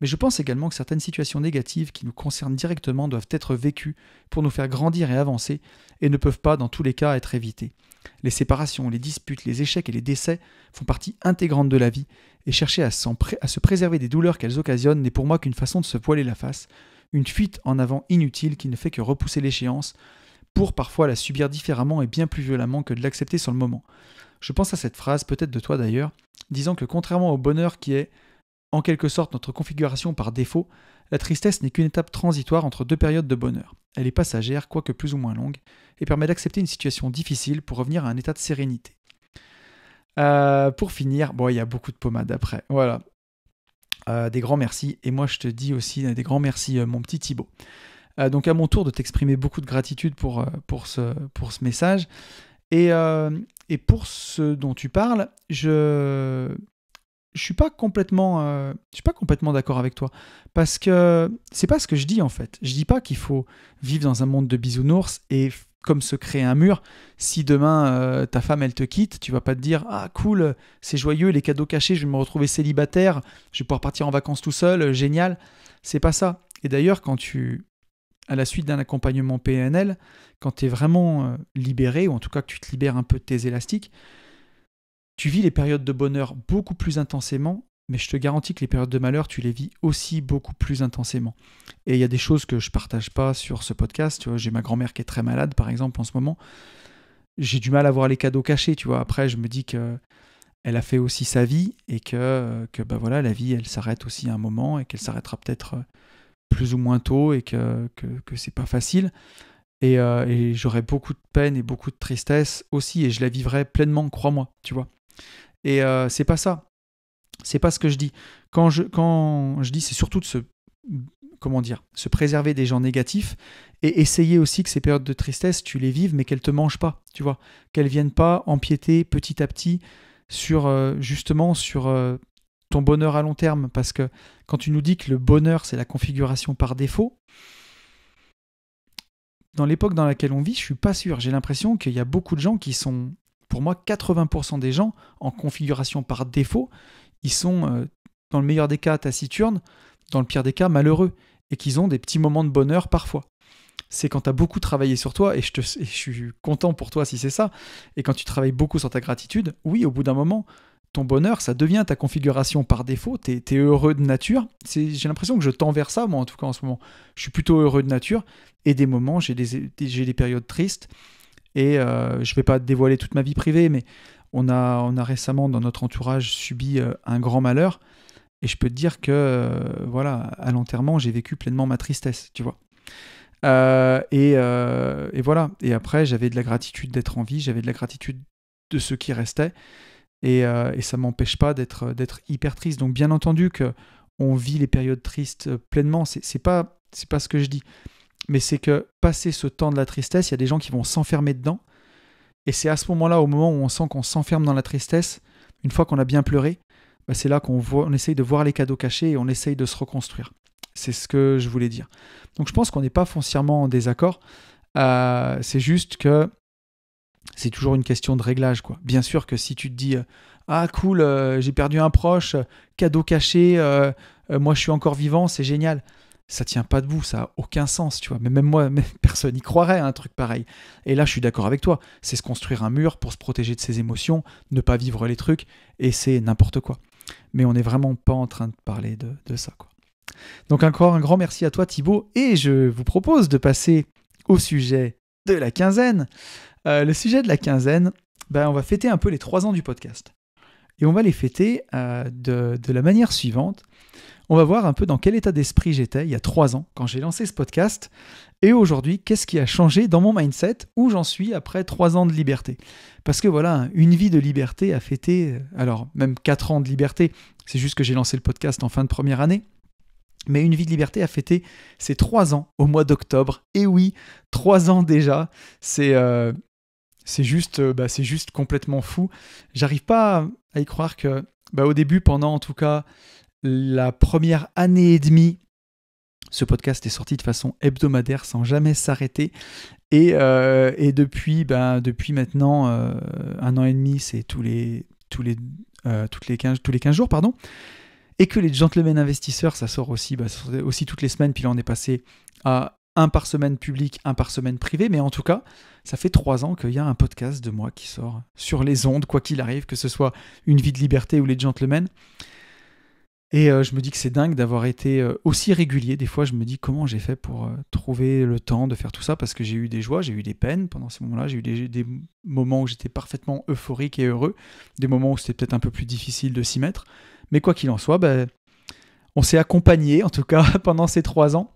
Mais je pense également que certaines situations négatives qui nous concernent directement doivent être vécues pour nous faire grandir et avancer et ne peuvent pas, dans tous les cas, être évitées. Les séparations, les disputes, les échecs et les décès font partie intégrante de la vie et chercher à se préserver des douleurs qu'elles occasionnent n'est pour moi qu'une façon de se voiler la face, une fuite en avant inutile qui ne fait que repousser l'échéance pour parfois la subir différemment et bien plus violemment que de l'accepter sur le moment. Je pense à cette phrase, peut-être de toi d'ailleurs, disant que contrairement au bonheur qui est en quelque sorte notre configuration par défaut, la tristesse n'est qu'une étape transitoire entre deux périodes de bonheur. Elle est passagère, quoique plus ou moins longue, et permet d'accepter une situation difficile pour revenir à un état de sérénité. Pour finir, il y a beaucoup de pommade après. Voilà. Des grands merci. Et moi, je te dis aussi des grands merci, mon petit Thibaut. Donc, à mon tour de t'exprimer beaucoup de gratitude pour ce message. Et pour ce dont tu parles, je suis pas complètement d'accord avec toi, parce que c'est pas ce que je dis en fait. Je dis pas qu'il faut vivre dans un monde de bisounours et comme se créer un mur. Si demain ta femme elle te quitte, tu vas pas te dire ah cool, c'est joyeux, les cadeaux cachés, je vais me retrouver célibataire, je vais pouvoir partir en vacances tout seul, génial. C'est pas ça. Et d'ailleurs à la suite d'un accompagnement PNL, quand tu es vraiment libéré, ou en tout cas que tu te libères un peu de tes élastiques, tu vis les périodes de bonheur beaucoup plus intensément, mais je te garantis que les périodes de malheur, tu les vis aussi beaucoup plus intensément. Et il y a des choses que je partage pas sur ce podcast. Tu vois, j'ai ma grand-mère qui est très malade, par exemple, en ce moment. J'ai du mal à voir les cadeaux cachés, tu vois. Après, je me dis que elle a fait aussi sa vie et que voilà, la vie, elle s'arrête aussi à un moment et qu'elle s'arrêtera peut-être plus ou moins tôt et que c'est pas facile. Et j'aurais beaucoup de peine et beaucoup de tristesse aussi, et je la vivrais pleinement, crois-moi, tu vois. Et c'est pas ça. C'est pas ce que je dis. Quand je dis, c'est surtout de se préserver des gens négatifs et essayer aussi que ces périodes de tristesse, tu les vives, mais qu'elles te mangent pas, tu vois. Qu'elles viennent pas empiéter petit à petit sur ton bonheur à long terme. Parce que quand tu nous dis que le bonheur, c'est la configuration par défaut, dans l'époque dans laquelle on vit, je suis pas sûr. J'ai l'impression qu'il y a beaucoup de gens qui sont, pour moi, 80% des gens en configuration par défaut, ils sont, dans le meilleur des cas, taciturnes, dans le pire des cas, malheureux, et qu'ils ont des petits moments de bonheur parfois. C'est quand tu as beaucoup travaillé sur toi, et je suis content pour toi si c'est ça, et quand tu travailles beaucoup sur ta gratitude, oui, au bout d'un moment, ton bonheur, ça devient ta configuration par défaut, t'es heureux de nature. J'ai l'impression que je tends vers ça, moi en tout cas en ce moment. Je suis plutôt heureux de nature, et des moments, j'ai des périodes tristes, et je vais pas dévoiler toute ma vie privée, mais on a récemment dans notre entourage subi un grand malheur, et je peux te dire que voilà, à l'enterrement, j'ai vécu pleinement ma tristesse, tu vois. Et voilà. Et après, j'avais de la gratitude d'être en vie, j'avais de la gratitude de ce qui restait, et ça m'empêche pas d'être hyper triste. Donc bien entendu que on vit les périodes tristes pleinement, c'est pas ce que je dis, mais c'est que passer ce temps de la tristesse, il y a des gens qui vont s'enfermer dedans, et c'est à ce moment-là, au moment où on sent qu'on s'enferme dans la tristesse, une fois qu'on a bien pleuré, c'est là on essaye de voir les cadeaux cachés et on essaye de se reconstruire. C'est ce que je voulais dire. Donc je pense qu'on n'est pas foncièrement en désaccord, c'est juste que c'est toujours une question de réglage, quoi. Bien sûr que si tu te dis ah cool, j'ai perdu un proche, cadeau caché, moi je suis encore vivant, c'est génial. Ça tient pas debout, ça a aucun sens, tu vois. Mais même moi, personne n'y croirait à un truc pareil. Et là, je suis d'accord avec toi. C'est se construire un mur pour se protéger de ses émotions, ne pas vivre les trucs, et c'est n'importe quoi. Mais on n'est vraiment pas en train de parler de ça, quoi. Donc encore un grand merci à toi, Thibaut, et je vous propose de passer au sujet de la quinzaine. Le sujet de la quinzaine, on va fêter un peu les 3 ans du podcast. Et on va les fêter de la manière suivante. On va voir un peu dans quel état d'esprit j'étais il y a 3 ans, quand j'ai lancé ce podcast. Et aujourd'hui, qu'est-ce qui a changé dans mon mindset, où j'en suis après 3 ans de liberté. Parce que voilà, une vie de liberté à fêter, alors même 4 ans de liberté, c'est juste que j'ai lancé le podcast en fin de première année. Mais une vie de liberté à fêter, c'est 3 ans au mois d'octobre. Et oui, 3 ans déjà, c'est c'est juste complètement fou. J'arrive pas à y croire que au début, pendant en tout cas la première année et demie, ce podcast est sorti de façon hebdomadaire sans jamais s'arrêter. Et depuis maintenant 1 an et demi, c'est tous les 15 jours, pardon. Et que les Gentlemen Investisseurs, ça sort aussi toutes les semaines. Puis là, on est passé à un par semaine public, un par semaine privé. Mais en tout cas, ça fait 3 ans qu'il y a un podcast de moi qui sort sur les ondes, quoi qu'il arrive, que ce soit Une vie de liberté ou les Gentlemen. Et je me dis que c'est dingue d'avoir été aussi régulier. Des fois, je me dis comment j'ai fait pour trouver le temps de faire tout ça, parce que j'ai eu des joies, j'ai eu des peines pendant ces moments-là. J'ai eu des moments où j'étais parfaitement euphorique et heureux, des moments où c'était peut-être un peu plus difficile de s'y mettre. Mais quoi qu'il en soit, on s'est accompagnés, en tout cas, pendant ces 3 ans.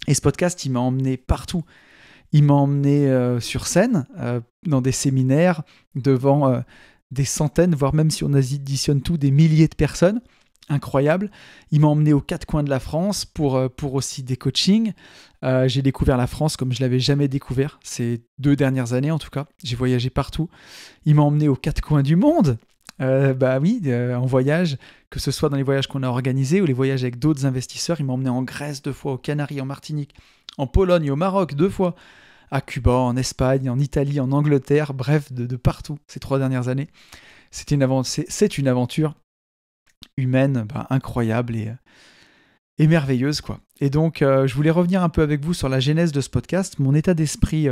Et ce podcast, il m'a emmené partout. Il m'a emmené sur scène, dans des séminaires, devant des centaines, voire même si on additionne tout, des milliers de personnes. Incroyable. Il m'a emmené aux 4 coins de la France pour aussi des coachings. J'ai découvert la France comme je ne l'avais jamais découvert ces 2 dernières années en tout cas. J'ai voyagé partout. Il m'a emmené aux 4 coins du monde. En voyage, que ce soit dans les voyages qu'on a organisés ou les voyages avec d'autres investisseurs. Il m'a emmené en Grèce 2 fois, aux Canaries, en Martinique, en Pologne, au Maroc 2 fois, à Cuba, en Espagne, en Italie, en Angleterre, bref, de partout ces 3 dernières années. C'est une aventure humaine incroyable et merveilleuse, quoi. Et donc, je voulais revenir un peu avec vous sur la genèse de ce podcast, mon état d'esprit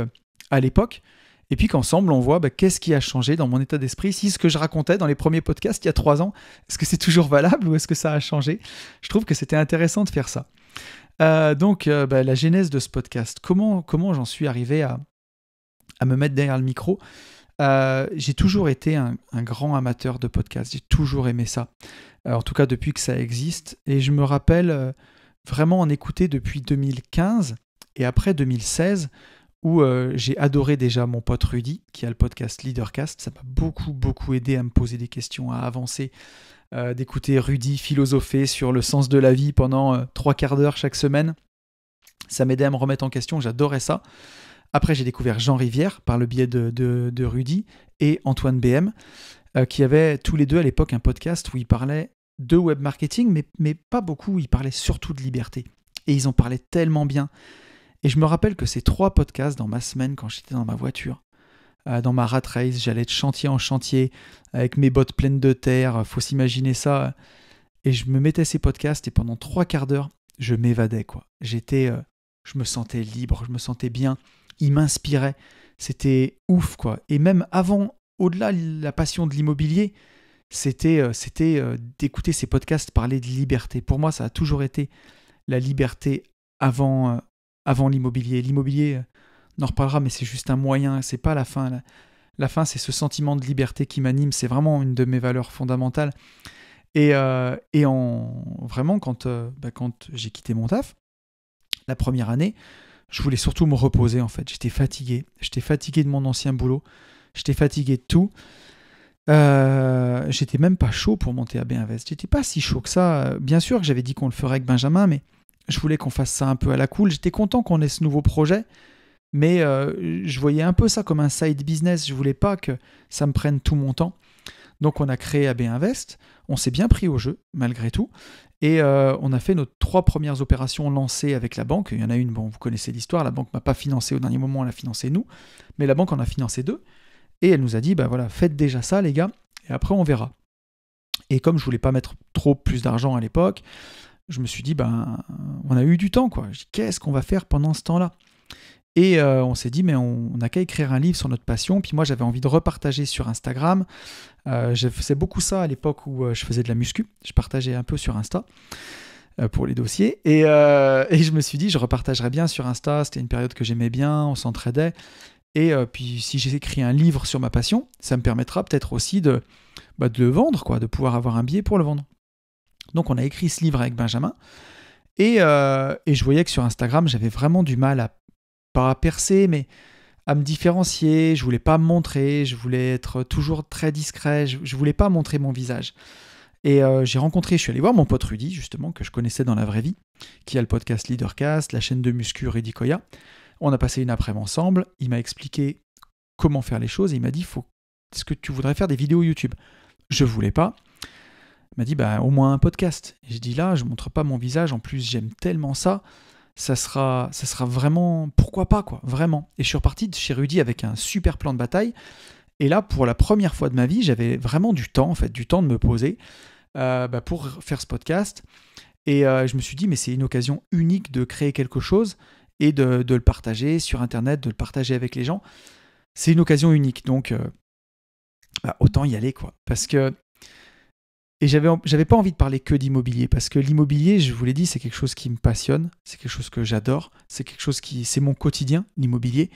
à l'époque, et puis qu'ensemble, on voit qu'est-ce qui a changé dans mon état d'esprit, si ce que je racontais dans les premiers podcasts il y a 3 ans, est-ce que c'est toujours valable ou est-ce que ça a changé ? Je trouve que c'était intéressant de faire ça. Donc, la genèse de ce podcast, comment j'en suis arrivé à me mettre derrière le micro ? J'ai toujours été un grand amateur de podcasts, j'ai toujours aimé ça, en tout cas depuis que ça existe, et je me rappelle vraiment en écouter depuis 2015 et après 2016 où j'ai adoré déjà mon pote Rudy qui a le podcast Leadercast. Ça m'a beaucoup aidé à me poser des questions, à avancer, d'écouter Rudy philosopher sur le sens de la vie pendant 3 quarts d'heure chaque semaine. Ça m'aidait à me remettre en question, j'adorais ça. Après, j'ai découvert Jean Rivière par le biais de Rudy et Antoine BM, qui avaient tous les deux à l'époque un podcast où ils parlaient de web marketing, mais pas beaucoup, ils parlaient surtout de liberté. Et ils en parlaient tellement bien. Et je me rappelle que ces 3 podcasts dans ma semaine, quand j'étais dans ma voiture, dans ma rat race, j'allais de chantier en chantier, avec mes bottes pleines de terre, faut s'imaginer ça. Et je me mettais ces podcasts et pendant 3 quarts d'heure, je m'évadais, quoi. Je me sentais libre, je me sentais bien. Il m'inspirait, c'était ouf, quoi. Et même avant, au-delà de la passion de l'immobilier, c'était d'écouter ces podcasts parler de liberté. Pour moi, ça a toujours été la liberté avant l'immobilier. L'immobilier, on en reparlera, mais c'est juste un moyen, c'est pas la fin. La fin, c'est ce sentiment de liberté qui m'anime, c'est vraiment une de mes valeurs fondamentales. Vraiment, quand j'ai quitté mon taf, la première année, je voulais surtout me reposer, en fait. J'étais fatigué de mon ancien boulot, j'étais fatigué de tout. J'étais même pas chaud pour monter à B-Invest. J'étais pas si chaud que ça. Bien sûr que j'avais dit qu'on le ferait avec Benjamin, mais je voulais qu'on fasse ça un peu à la cool. J'étais content qu'on ait ce nouveau projet, mais je voyais un peu ça comme un side business. Je voulais pas que ça me prenne tout mon temps. Donc on a créé AB Invest, on s'est bien pris au jeu malgré tout, et on a fait nos 3 premières opérations lancées avec la banque. Il y en a une, vous connaissez l'histoire, la banque ne m'a pas financé au dernier moment, elle a financé nous, mais la banque en a financé 2, et elle nous a dit, faites déjà ça les gars, et après on verra. Et comme je voulais pas mettre trop plus d'argent à l'époque, je me suis dit, on a eu du temps, quoi. Je dis, qu'est-ce qu'on va faire pendant ce temps-là ? Et on s'est dit, mais on n'a qu'à écrire un livre sur notre passion. Puis moi, j'avais envie de repartager sur Instagram. Je faisais beaucoup ça à l'époque où je faisais de la muscu. Je partageais un peu sur Insta pour les dossiers. Et je me suis dit, je repartagerais bien sur Insta. C'était une période que j'aimais bien, on s'entraidait. Et puis, si j'écris un livre sur ma passion, ça me permettra peut-être aussi de le vendre, quoi, de pouvoir avoir un billet pour le vendre. Donc, on a écrit ce livre avec Benjamin. Et je voyais que sur Instagram, j'avais vraiment du mal pas à percer, mais à me différencier. Je voulais pas me montrer, je voulais être toujours très discret, je voulais pas montrer mon visage. Et je suis allé voir mon pote Rudy, justement, que je connaissais dans la vraie vie, qui a le podcast Leadercast, la chaîne de muscu Rudy Koya. On a passé une après-midi ensemble, il m'a expliqué comment faire les choses. Et il m'a dit, est-ce que tu voudrais faire des vidéos YouTube ? Je voulais pas. Il m'a dit, au moins un podcast. Et je dis là, je montre pas mon visage. En plus, j'aime tellement ça. Ça sera vraiment, pourquoi pas, quoi, vraiment. Et je suis reparti de chez Rudy avec un super plan de bataille. Et là, pour la première fois de ma vie, j'avais vraiment du temps de me poser pour faire ce podcast. Et je me suis dit, mais c'est une occasion unique de créer quelque chose et de le partager sur Internet, de le partager avec les gens. C'est une occasion unique. Donc, autant y aller, quoi. Parce que... Et j'avais pas envie de parler que d'immobilier, parce que l'immobilier, je vous l'ai dit, c'est quelque chose qui me passionne, c'est quelque chose que j'adore, c'est quelque chose c'est mon quotidien, l'immobilier.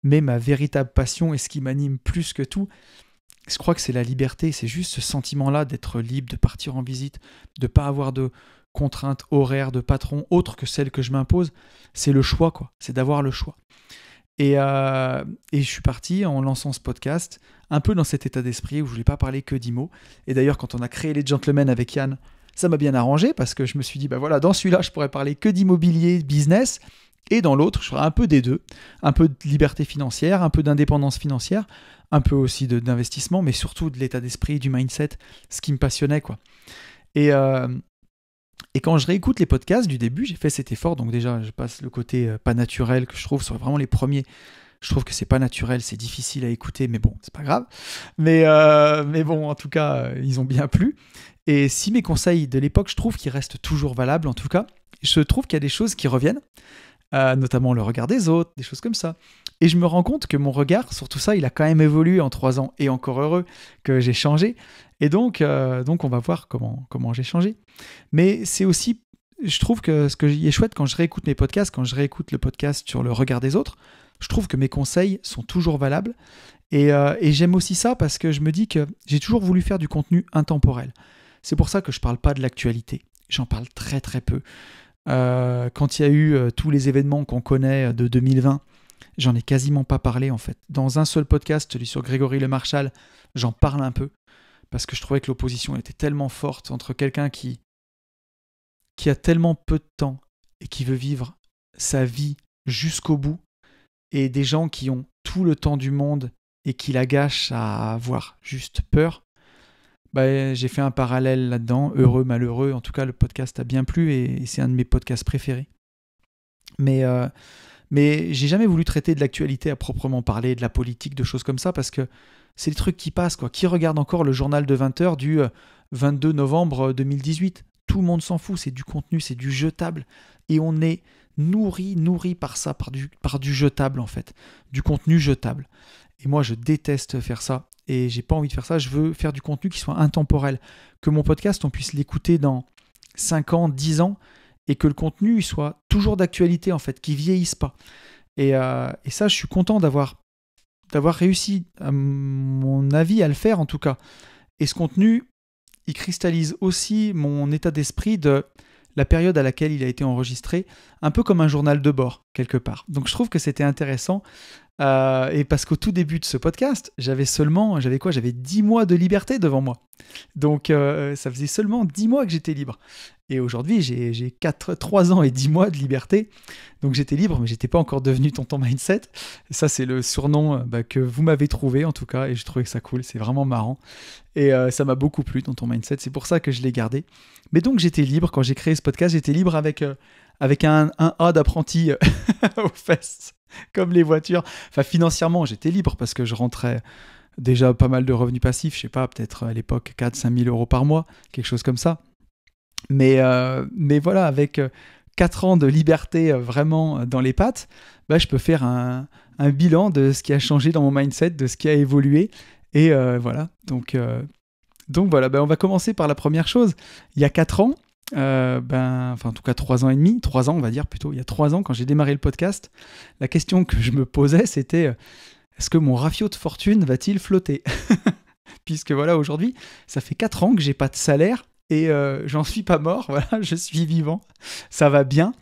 Mais ma véritable passion et ce qui m'anime plus que tout, je crois que c'est la liberté, c'est juste ce sentiment-là d'être libre, de partir en visite, de ne pas avoir de contraintes horaires de patron autres que celles que je m'impose. C'est le choix, quoi. C'est d'avoir le choix. Et je suis parti en lançant ce podcast, un peu dans cet état d'esprit où je ne voulais pas parler que d'IMO. Et d'ailleurs, quand on a créé les Gentlemen avec Yann, ça m'a bien arrangé parce que je me suis dit, dans celui-là, je pourrais parler que d'immobilier, business. Et dans l'autre, je ferai un peu des deux. Un peu de liberté financière, un peu d'indépendance financière, un peu aussi d'investissement, mais surtout de l'état d'esprit, du mindset, ce qui me passionnait, quoi. Et quand je réécoute les podcasts du début, j'ai fait cet effort. Donc déjà, je passe le côté pas naturel que je trouve sur vraiment les premiers. Je trouve que c'est pas naturel, c'est difficile à écouter, mais bon, c'est pas grave. Mais bon, en tout cas, ils ont bien plu. Et si mes conseils de l'époque, je trouve qu'ils restent toujours valables, en tout cas, je trouve qu'il y a des choses qui reviennent, notamment le regard des autres, des choses comme ça. Et je me rends compte que mon regard sur tout ça, il a quand même évolué en 3 ans, et encore heureux que j'ai changé. Et donc on va voir comment j'ai changé. Mais c'est aussi, je trouve que ce qui est chouette quand je réécoute mes podcasts, quand je réécoute le podcast sur le regard des autres, je trouve que mes conseils sont toujours valables. Et j'aime aussi ça parce que je me dis que j'ai toujours voulu faire du contenu intemporel. C'est pour ça que je ne parle pas de l'actualité. J'en parle très très peu. Quand il y a eu tous les événements qu'on connaît de 2020, j'en ai quasiment pas parlé en fait. Dans un seul podcast, celui sur Grégory Le Marchal, j'en parle un peu parce que je trouvais que l'opposition était tellement forte entre quelqu'un qui a tellement peu de temps et qui veut vivre sa vie jusqu'au bout et des gens qui ont tout le temps du monde et qui la gâchent à avoir juste peur. J'ai fait un parallèle là-dedans, heureux, malheureux. En tout cas, le podcast a bien plu et c'est un de mes podcasts préférés. Mais j'ai jamais voulu traiter de l'actualité à proprement parler, de la politique, de choses comme ça, parce que c'est des trucs qui passent, quoi. Qui regarde encore le journal de 20h du 22 novembre 2018 ? Tout le monde s'en fout, c'est du contenu, c'est du jetable. Et on est nourri par ça, par du jetable en fait, du contenu jetable. Et moi, je déteste faire ça. Et j'ai pas envie de faire ça. Je veux faire du contenu qui soit intemporel. Que mon podcast, on puisse l'écouter dans 5 ans, 10 ans, et que le contenu soit toujours d'actualité, en fait, qu'il vieillisse pas. Et ça, je suis content d'avoir réussi, à mon avis, à le faire, en tout cas. Et ce contenu, il cristallise aussi mon état d'esprit de la période à laquelle il a été enregistré, un peu comme un journal de bord, quelque part. Donc je trouve que c'était intéressant, et parce qu'au tout début de ce podcast, j'avais 10 mois de liberté devant moi. Donc ça faisait seulement 10 mois que j'étais libre. Et aujourd'hui, j'ai 3 ans et 10 mois de liberté. Donc j'étais libre, mais j'étais pas encore devenu Tonton Mindset. Et ça, c'est le surnom que vous m'avez trouvé, en tout cas, et je trouvais que ça cool. C'est vraiment marrant. Et ça m'a beaucoup plu, Tonton Mindset. C'est pour ça que je l'ai gardé. Mais donc j'étais libre, quand j'ai créé ce podcast, j'étais libre avec un A d'apprenti aux fesses, comme les voitures. Enfin, financièrement, j'étais libre parce que je rentrais déjà pas mal de revenus passifs. Je sais pas, peut-être à l'époque 4-5 000 euros par mois, quelque chose comme ça. Mais voilà, avec 4 ans de liberté vraiment dans les pattes, je peux faire un bilan de ce qui a changé dans mon mindset, de ce qui a évolué. Et voilà, donc voilà, on va commencer par la première chose. Il y a 4 ans, en tout cas 3 ans et demi, 3 ans on va dire plutôt, il y a 3 ans quand j'ai démarré le podcast, la question que je me posais c'était est-ce que mon rafio de fortune va-t-il flotter ? Puisque voilà, aujourd'hui, ça fait 4 ans que j'ai pas de salaire et j'en suis pas mort, voilà, je suis vivant, ça va bien.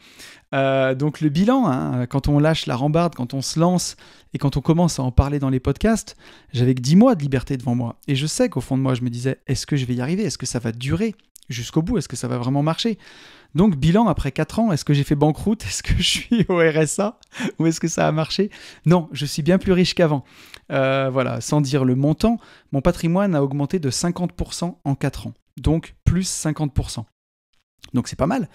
Donc le bilan, quand on lâche la rambarde, quand on se lance et quand on commence à en parler dans les podcasts, j'avais que 10 mois de liberté devant moi. Et je sais qu'au fond de moi, je me disais, est-ce que je vais y arriver ? Est-ce que ça va durer ? jusqu'au bout? Est-ce que ça va vraiment marcher? Donc, bilan après 4 ans, est-ce que j'ai fait banqueroute? Est-ce que je suis au RSA? Ou est-ce que ça a marché? Non, je suis bien plus riche qu'avant. Voilà, sans dire le montant, mon patrimoine a augmenté de 50% en 4 ans. Donc, plus 50%. Donc c'est pas mal,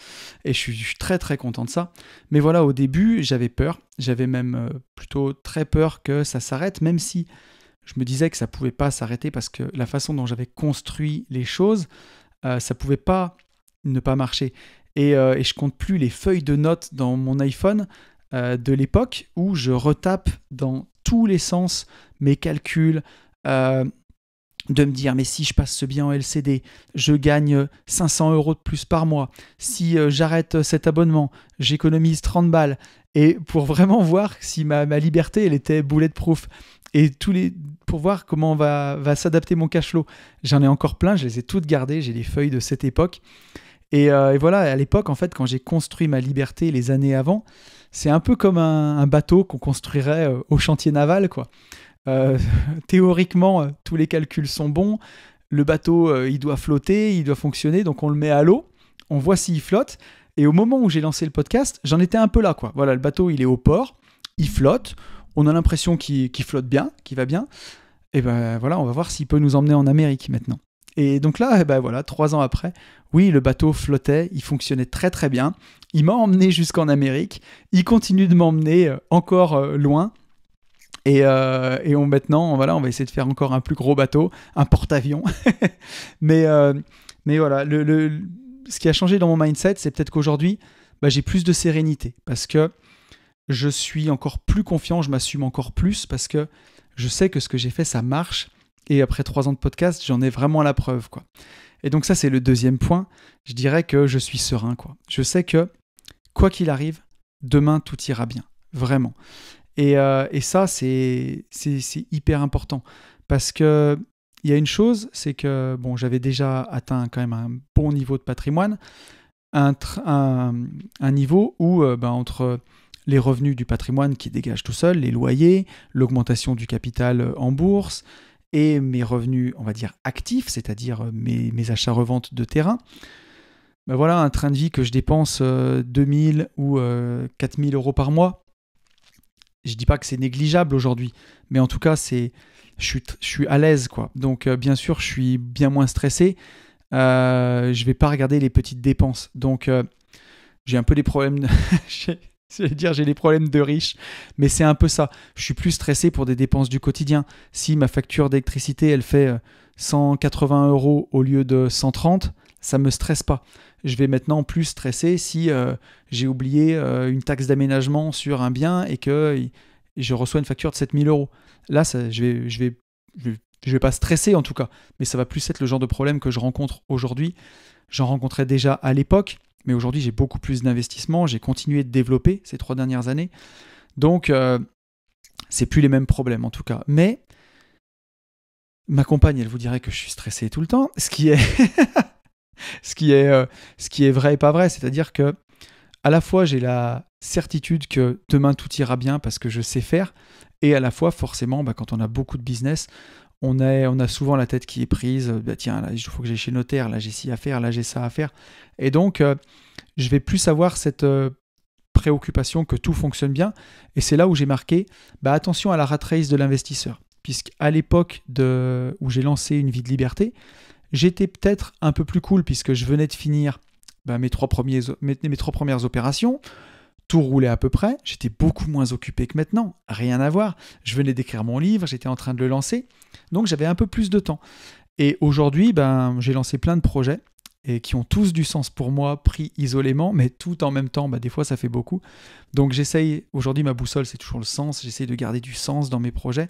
et je suis très très content de ça. Mais voilà, au début, j'avais peur, j'avais même plutôt très peur que ça s'arrête, même si je me disais que ça pouvait pas s'arrêter parce que la façon dont j'avais construit les choses, ça pouvait pas ne pas marcher. Et je compte plus les feuilles de notes dans mon iPhone de l'époque où je retape dans tous les sens mes calculs, de me dire, mais si je passe ce bien en LCD, je gagne 500 € de plus par mois. Si j'arrête cet abonnement, j'économise 30 balles. Et pour vraiment voir si ma liberté, elle était bulletproof. Et pour voir comment va s'adapter mon cash flow. J'en ai encore plein, je les ai toutes gardées, j'ai les feuilles de cette époque. Et voilà, à l'époque, en fait, quand j'ai construit ma liberté les années avant, c'est un peu comme un bateau qu'on construirait au chantier naval, quoi. Théoriquement, tous les calculs sont bons. Le bateau, il doit flotter, il doit fonctionner. Donc, on le met à l'eau. On voit s'il flotte. Et au moment où j'ai lancé le podcast, j'en étais un peu là, quoi. Voilà, le bateau, il est au port. Il flotte. On a l'impression qu'il flotte bien, qu'il va bien. Et ben voilà, on va voir s'il peut nous emmener en Amérique maintenant. Et donc là, ben voilà, 3 ans après, oui, le bateau flottait. Il fonctionnait très, très bien. Il m'a emmené jusqu'en Amérique. Il continue de m'emmener encore loin. Et maintenant, voilà, on va essayer de faire encore un plus gros bateau, un porte-avions. mais voilà, ce qui a changé dans mon mindset, c'est peut-être qu'aujourd'hui, j'ai plus de sérénité parce que je suis encore plus confiant, je m'assume encore plus parce que je sais que ce que j'ai fait, ça marche. Et après 3 ans de podcast, j'en ai vraiment la preuve, quoi. Et donc ça, c'est le deuxième point. Je dirais que je suis serein, quoi. Je sais que, quoi qu'il arrive, demain, tout ira bien. Vraiment. Et ça, c'est hyper important. Parce qu'il y a une chose, c'est que j'avais déjà atteint quand même un bon niveau de patrimoine, un niveau où, entre les revenus du patrimoine qui dégagent tout seul, les loyers, l'augmentation du capital en bourse, et mes revenus, on va dire, actifs, c'est-à-dire mes achats-reventes de terrain, voilà un train de vie que je dépense 2000 ou 4000 € par mois. Je dis pas que c'est négligeable aujourd'hui, mais en tout cas, je suis à l'aise, quoi. Donc, bien sûr, je suis bien moins stressé. Je vais pas regarder les petites dépenses. Donc, j'ai un peu des problèmes. J'ai des problèmes de riches, mais c'est un peu ça. Je suis plus stressé pour des dépenses du quotidien. Si ma facture d'électricité, elle fait 180 € au lieu de 130, ça me stresse pas. Je vais maintenant plus stresser si j'ai oublié une taxe d'aménagement sur un bien et que je reçois une facture de 7000 €. Là, je vais pas stresser en tout cas, mais ça va plus être le genre de problème que je rencontre aujourd'hui. J'en rencontrais déjà à l'époque, mais aujourd'hui j'ai beaucoup plus d'investissements, j'ai continué de développer ces 3 dernières années. Donc, c'est plus les mêmes problèmes en tout cas. Mais ma compagne, elle vous dirait que je suis stressé tout le temps, ce qui est... ce qui est vrai et pas vrai, c'est-à-dire que à la fois j'ai la certitude que demain tout ira bien parce que je sais faire, et à la fois forcément quand on a beaucoup de business, on a souvent la tête qui est prise, tiens là il faut que j'aille chez le notaire, là j'ai ci à faire, là j'ai ça à faire, et donc je vais plus avoir cette préoccupation que tout fonctionne bien, et c'est là où j'ai marqué attention à la rat race de l'investisseur, puisqu'à l'époque où j'ai lancé Une vie de liberté, j'étais peut-être un peu plus cool puisque je venais de finir mes 3 premières opérations. Tout roulait à peu près. J'étais beaucoup moins occupé que maintenant. Rien à voir. Je venais d'écrire mon livre, j'étais en train de le lancer. Donc j'avais un peu plus de temps. Et aujourd'hui, j'ai lancé plein de projets et qui ont tous du sens pour moi, pris isolément, mais tout en même temps, des fois ça fait beaucoup. Donc j'essaye, aujourd'hui ma boussole c'est toujours le sens, j'essaye de garder du sens dans mes projets.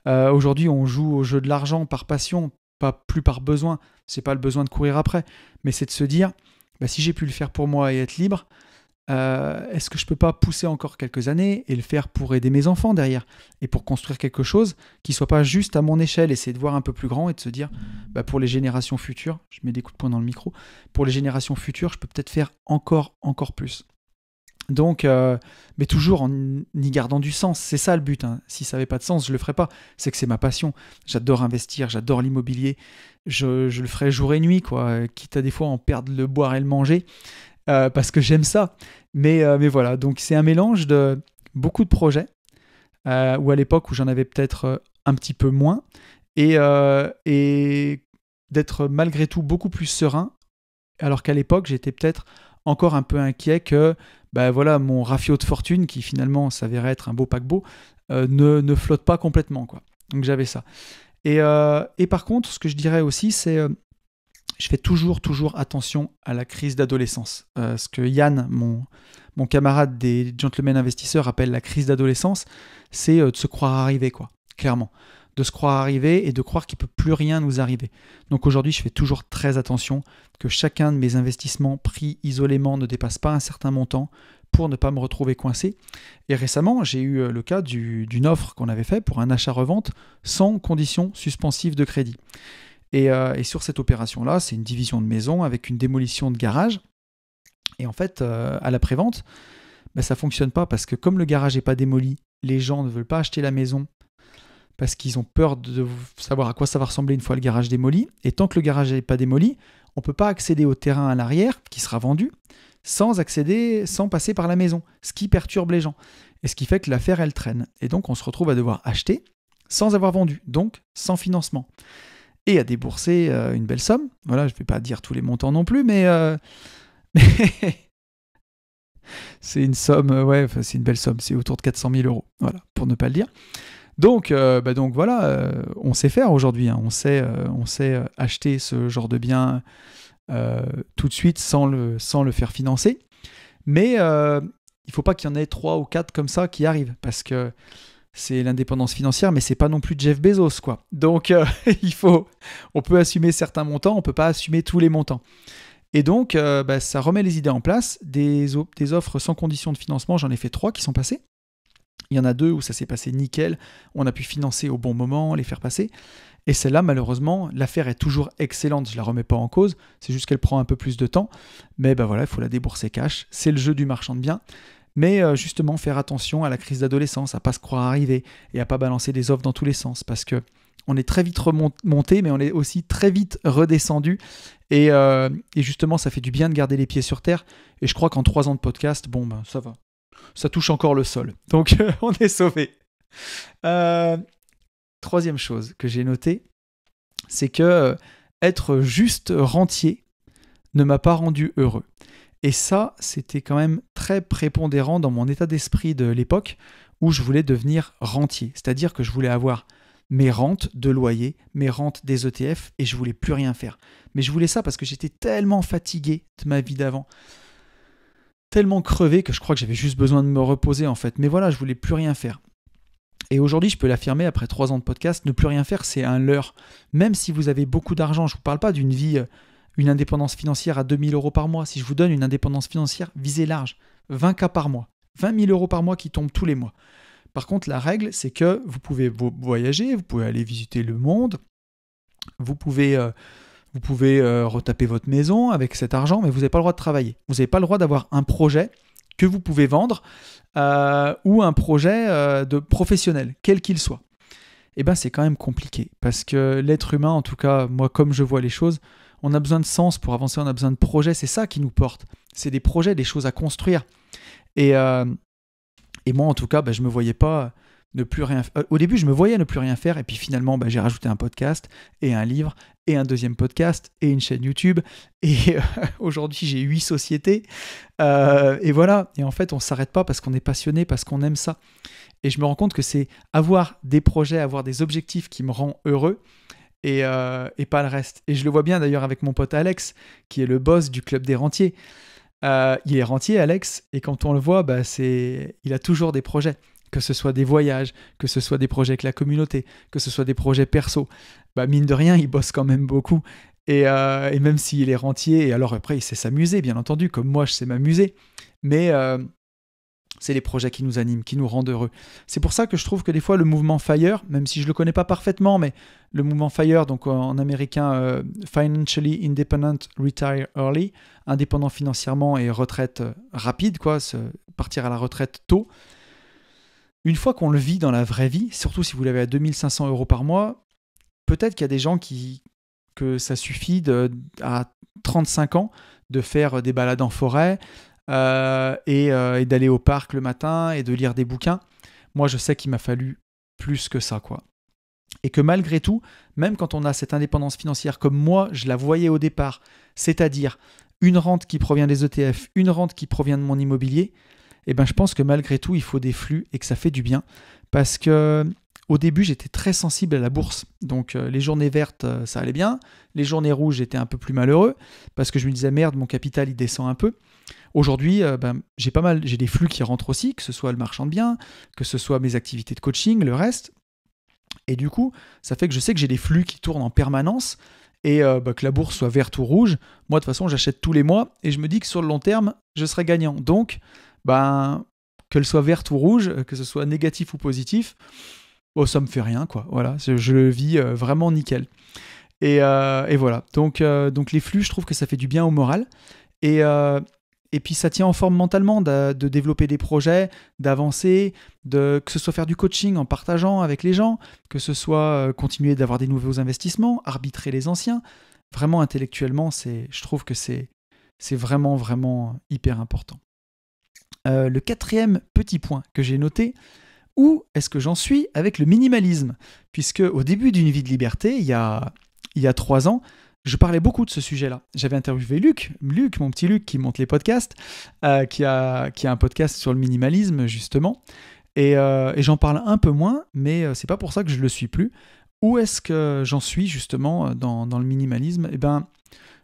Aujourd'hui on joue au jeu de l'argent par passion, pas plus par besoin, c'est pas le besoin de courir après, mais c'est de se dire, si j'ai pu le faire pour moi et être libre, est-ce que je peux pas pousser encore quelques années et le faire pour aider mes enfants derrière, et pour construire quelque chose qui soit pas juste à mon échelle, essayer de voir un peu plus grand et de se dire, pour les générations futures, je mets des coups de poing dans le micro, pour les générations futures, je peux peut-être faire encore plus. Donc, mais toujours en y gardant du sens. C'est ça le but, hein. Si ça n'avait pas de sens, je le ferais pas. C'est que c'est ma passion. J'adore investir, j'adore l'immobilier. Je le ferais jour et nuit, quoi. Quitte à des fois en perdre le boire et le manger, parce que j'aime ça. Mais voilà, donc c'est un mélange de beaucoup de projets, ou à l'époque où j'en avais peut-être un petit peu moins, et d'être malgré tout beaucoup plus serein, alors qu'à l'époque, j'étais peut-être encore un peu inquiet que voilà, mon rafio de fortune, qui finalement s'avérait être un beau paquebot, ne flotte pas complètement, quoi. Donc j'avais ça. Et par contre, ce que je dirais aussi, c'est je fais toujours attention à la crise d'adolescence. Ce que Yann, mon camarade des gentlemen investisseurs, appelle la crise d'adolescence, c'est de se croire arrivé, quoi, clairement. De se croire arrivé et de croire qu'il ne peut plus rien nous arriver. Donc aujourd'hui, je fais toujours très attention que chacun de mes investissements pris isolément ne dépasse pas un certain montant pour ne pas me retrouver coincé. Et récemment, j'ai eu le cas d'une offre qu'on avait fait pour un achat-revente sans condition suspensive de crédit. Et sur cette opération-là, c'est une division de maison avec une démolition de garage. Et en fait, à la prévente, ça ne fonctionne pas parce que comme le garage n'est pas démoli, les gens ne veulent pas acheter la maison parce qu'ils ont peur de savoir à quoi ça va ressembler une fois le garage démoli. Et tant que le garage n'est pas démoli, on ne peut pas accéder au terrain à l'arrière qui sera vendu sans passer par la maison, ce qui perturbe les gens. Et ce qui fait que l'affaire, elle traîne. Et donc, on se retrouve à devoir acheter sans avoir vendu, donc sans financement. Et à débourser une belle somme. Voilà, je ne vais pas dire tous les montants non plus, mais c'est une somme, c'est une belle somme, c'est autour de 400 000 €, voilà, pour ne pas le dire. Donc voilà, on sait faire aujourd'hui, hein. On sait acheter ce genre de bien tout de suite sans le faire financer. Mais il ne faut pas qu'il y en ait 3 ou 4 comme ça qui arrivent, parce que c'est l'indépendance financière, mais c'est pas non plus Jeff Bezos, quoi. Donc on peut assumer certains montants, on peut pas assumer tous les montants. Et donc ça remet les idées en place. Des offres sans condition de financement, j'en ai fait 3 qui sont passées. Il y en a 2 où ça s'est passé nickel, on a pu financer au bon moment, les faire passer. Et celle-là, malheureusement, l'affaire est toujours excellente, je la remets pas en cause, c'est juste qu'elle prend un peu plus de temps. Mais voilà, il faut la débourser cash, c'est le jeu du marchand de biens. Mais justement, faire attention à la crise d'adolescence, à pas se croire arrivé et à pas balancer des offres dans tous les sens, parce que on est très vite remonté, mais on est aussi très vite redescendu. Et justement, ça fait du bien de garder les pieds sur terre. Et je crois qu'en 3 ans de podcast, ça va. Ça touche encore le sol. Donc, on est sauvé. Troisième chose que j'ai notée, c'est que être juste rentier ne m'a pas rendu heureux. Et ça, c'était quand même très prépondérant dans mon état d'esprit de l'époque où je voulais devenir rentier. C'est-à-dire que je voulais avoir mes rentes de loyer, mes rentes des ETF, et je voulais plus rien faire. Mais je voulais ça parce que j'étais tellement fatigué de ma vie d'avant, tellement crevé que je crois que j'avais juste besoin de me reposer en fait. Mais voilà, je voulais plus rien faire. Et aujourd'hui, je peux l'affirmer, après 3 ans de podcast, ne plus rien faire, c'est un leurre. Même si vous avez beaucoup d'argent, je ne vous parle pas d'une vie, une indépendance financière à 2 000 € par mois. Si je vous donne une indépendance financière, visez large, 20 K par mois, 20 000 € par mois qui tombent tous les mois. Par contre, la règle, c'est que vous pouvez voyager, vous pouvez aller visiter le monde, vous pouvez retaper votre maison avec cet argent, mais vous n'avez pas le droit de travailler. Vous n'avez pas le droit d'avoir un projet que vous pouvez vendre ou un projet de professionnel, quel qu'il soit. Eh bien, c'est quand même compliqué parce que l'être humain, en tout cas, moi, comme je vois les choses, on a besoin de sens pour avancer, on a besoin de projets, c'est ça qui nous porte. C'est des projets, des choses à construire. Et moi, en tout cas, je ne me voyais pas ne plus rien faire. Au début, je me voyais ne plus rien faire, et puis finalement, j'ai rajouté un podcast, et un livre, et un deuxième podcast, et une chaîne YouTube, et aujourd'hui, j'ai 8 sociétés, et voilà. Et en fait, on ne s'arrête pas parce qu'on est passionné, parce qu'on aime ça. Et je me rends compte que c'est avoir des projets, avoir des objectifs qui me rend heureux, et pas le reste. Et je le vois bien d'ailleurs avec mon pote Alex, qui est le boss du Club des Rentiers. Il est rentier, Alex, et quand on le voit, il a toujours des projets, que ce soit des voyages, que ce soit des projets avec la communauté, que ce soit des projets perso. Mine de rien, il bosse quand même beaucoup. Et même s'il est rentier, et alors après, il sait s'amuser, bien entendu, comme moi, je sais m'amuser. Mais c'est les projets qui nous animent, qui nous rendent heureux. C'est pour ça que je trouve que des fois, le mouvement FIRE, même si je ne le connais pas parfaitement, mais le mouvement FIRE, donc en américain, Financially Independent Retire Early, indépendant financièrement et retraite rapide, quoi, partir à la retraite tôt. Une fois qu'on le vit dans la vraie vie, surtout si vous l'avez à 2500 € par mois, peut-être qu'il y a des gens que ça suffit à 35 ans de faire des balades en forêt et d'aller au parc le matin et de lire des bouquins. Moi, je sais qu'il m'a fallu plus que ça, quoi. Et que malgré tout, même quand on a cette indépendance financière comme moi, je la voyais au départ, c'est-à-dire une rente qui provient des ETF, une rente qui provient de mon immobilier, eh ben, je pense que malgré tout, il faut des flux et que ça fait du bien. Parce que au début, j'étais très sensible à la bourse. Donc les journées vertes, ça allait bien. Les journées rouges, j'étais un peu plus malheureux parce que je me disais merde, mon capital, il descend un peu. Aujourd'hui, j'ai des flux qui rentrent aussi, que ce soit le marchand de biens, que ce soit mes activités de coaching, le reste. Et du coup, ça fait que je sais que j'ai des flux qui tournent en permanence et que la bourse soit verte ou rouge. Moi, de toute façon, j'achète tous les mois et je me dis que sur le long terme, je serai gagnant. Donc, qu'elle soit verte ou rouge, que ce soit négatif ou positif, ça me fait rien, quoi. Voilà, je le vis vraiment nickel. Et voilà. Donc les flux, je trouve que ça fait du bien au moral. Et puis ça tient en forme mentalement de développer des projets, d'avancer, que ce soit faire du coaching en partageant avec les gens, que ce soit continuer d'avoir des nouveaux investissements, arbitrer les anciens. Vraiment intellectuellement, je trouve que c'est vraiment, vraiment hyper important. Le 4e petit point que j'ai noté, où est-ce que j'en suis avec le minimalisme ? Puisque au début d'une vie de liberté, il y a 3 ans, je parlais beaucoup de ce sujet-là. J'avais interviewé Luc, mon petit Luc qui monte les podcasts, qui a un podcast sur le minimalisme justement, et j'en parle un peu moins, mais c'est pas pour ça que je le suis plus. Où est-ce que j'en suis justement dans le minimalisme ? Eh ben,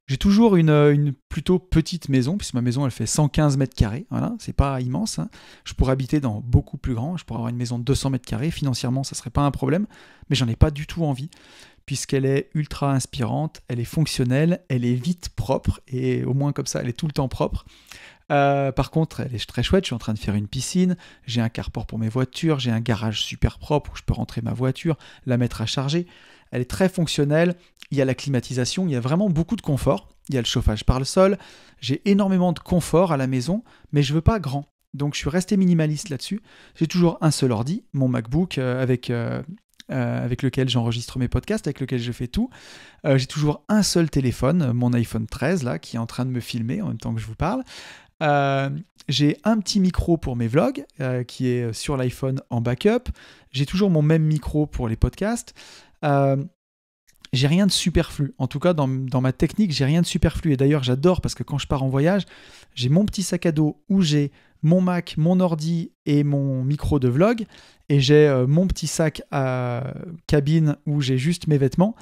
j'ai toujours une plutôt petite maison, puisque ma maison elle fait 115 mètres carrés, voilà, c'est pas immense. Hein. Je pourrais habiter dans beaucoup plus grand, je pourrais avoir une maison de 200 mètres carrés, financièrement ça serait pas un problème, mais j'en ai pas du tout envie, puisqu'elle est ultra inspirante, elle est fonctionnelle, elle est vite propre, et au moins comme ça elle est tout le temps propre. Par contre, elle est très chouette, je suis en train de faire une piscine, j'ai un carport pour mes voitures, j'ai un garage super propre où je peux rentrer ma voiture, la mettre à charger. Elle est très fonctionnelle, il y a la climatisation, il y a vraiment beaucoup de confort, il y a le chauffage par le sol, j'ai énormément de confort à la maison, mais je veux pas grand. Donc je suis resté minimaliste là-dessus. J'ai toujours un seul ordi, mon MacBook avec lequel j'enregistre mes podcasts, avec lequel je fais tout. J'ai toujours un seul téléphone, mon iPhone 13 là, qui est en train de me filmer en même temps que je vous parle. J'ai un petit micro pour mes vlogs qui est sur l'iPhone en backup. J'ai toujours mon même micro pour les podcasts. J'ai rien de superflu. En tout cas, dans ma technique, j'ai rien de superflu. Et d'ailleurs, j'adore parce que quand je pars en voyage, j'ai mon petit sac à dos où j'ai mon Mac, mon ordi et mon micro de vlog. Et j'ai mon petit sac à cabine où j'ai juste mes vêtements.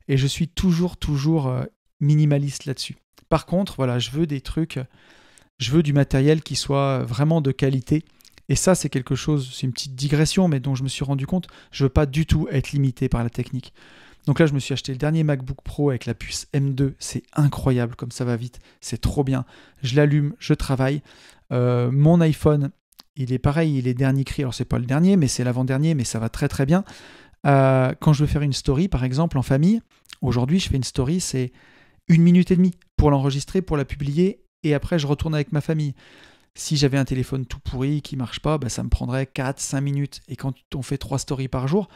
Et je suis toujours minimaliste là-dessus. Par contre, voilà, je veux du matériel qui soit vraiment de qualité. Et ça, c'est quelque chose, c'est une petite digression, mais dont je me suis rendu compte, je veux pas du tout être limité par la technique. Donc là, je me suis acheté le dernier MacBook Pro avec la puce M2. C'est incroyable comme ça va vite. C'est trop bien. Je l'allume, je travaille. Mon iPhone, il est pareil, il est dernier cri. Alors, c'est pas le dernier, mais c'est l'avant-dernier, mais ça va très très bien. Quand je veux faire une story, par exemple, en famille, aujourd'hui, je fais une story, c'est 1 minute et demie pour l'enregistrer, pour la publier, et après, je retourne avec ma famille. Si j'avais un téléphone tout pourri qui marche pas, ça me prendrait 4-5 minutes. Et quand on fait 3 stories par jour,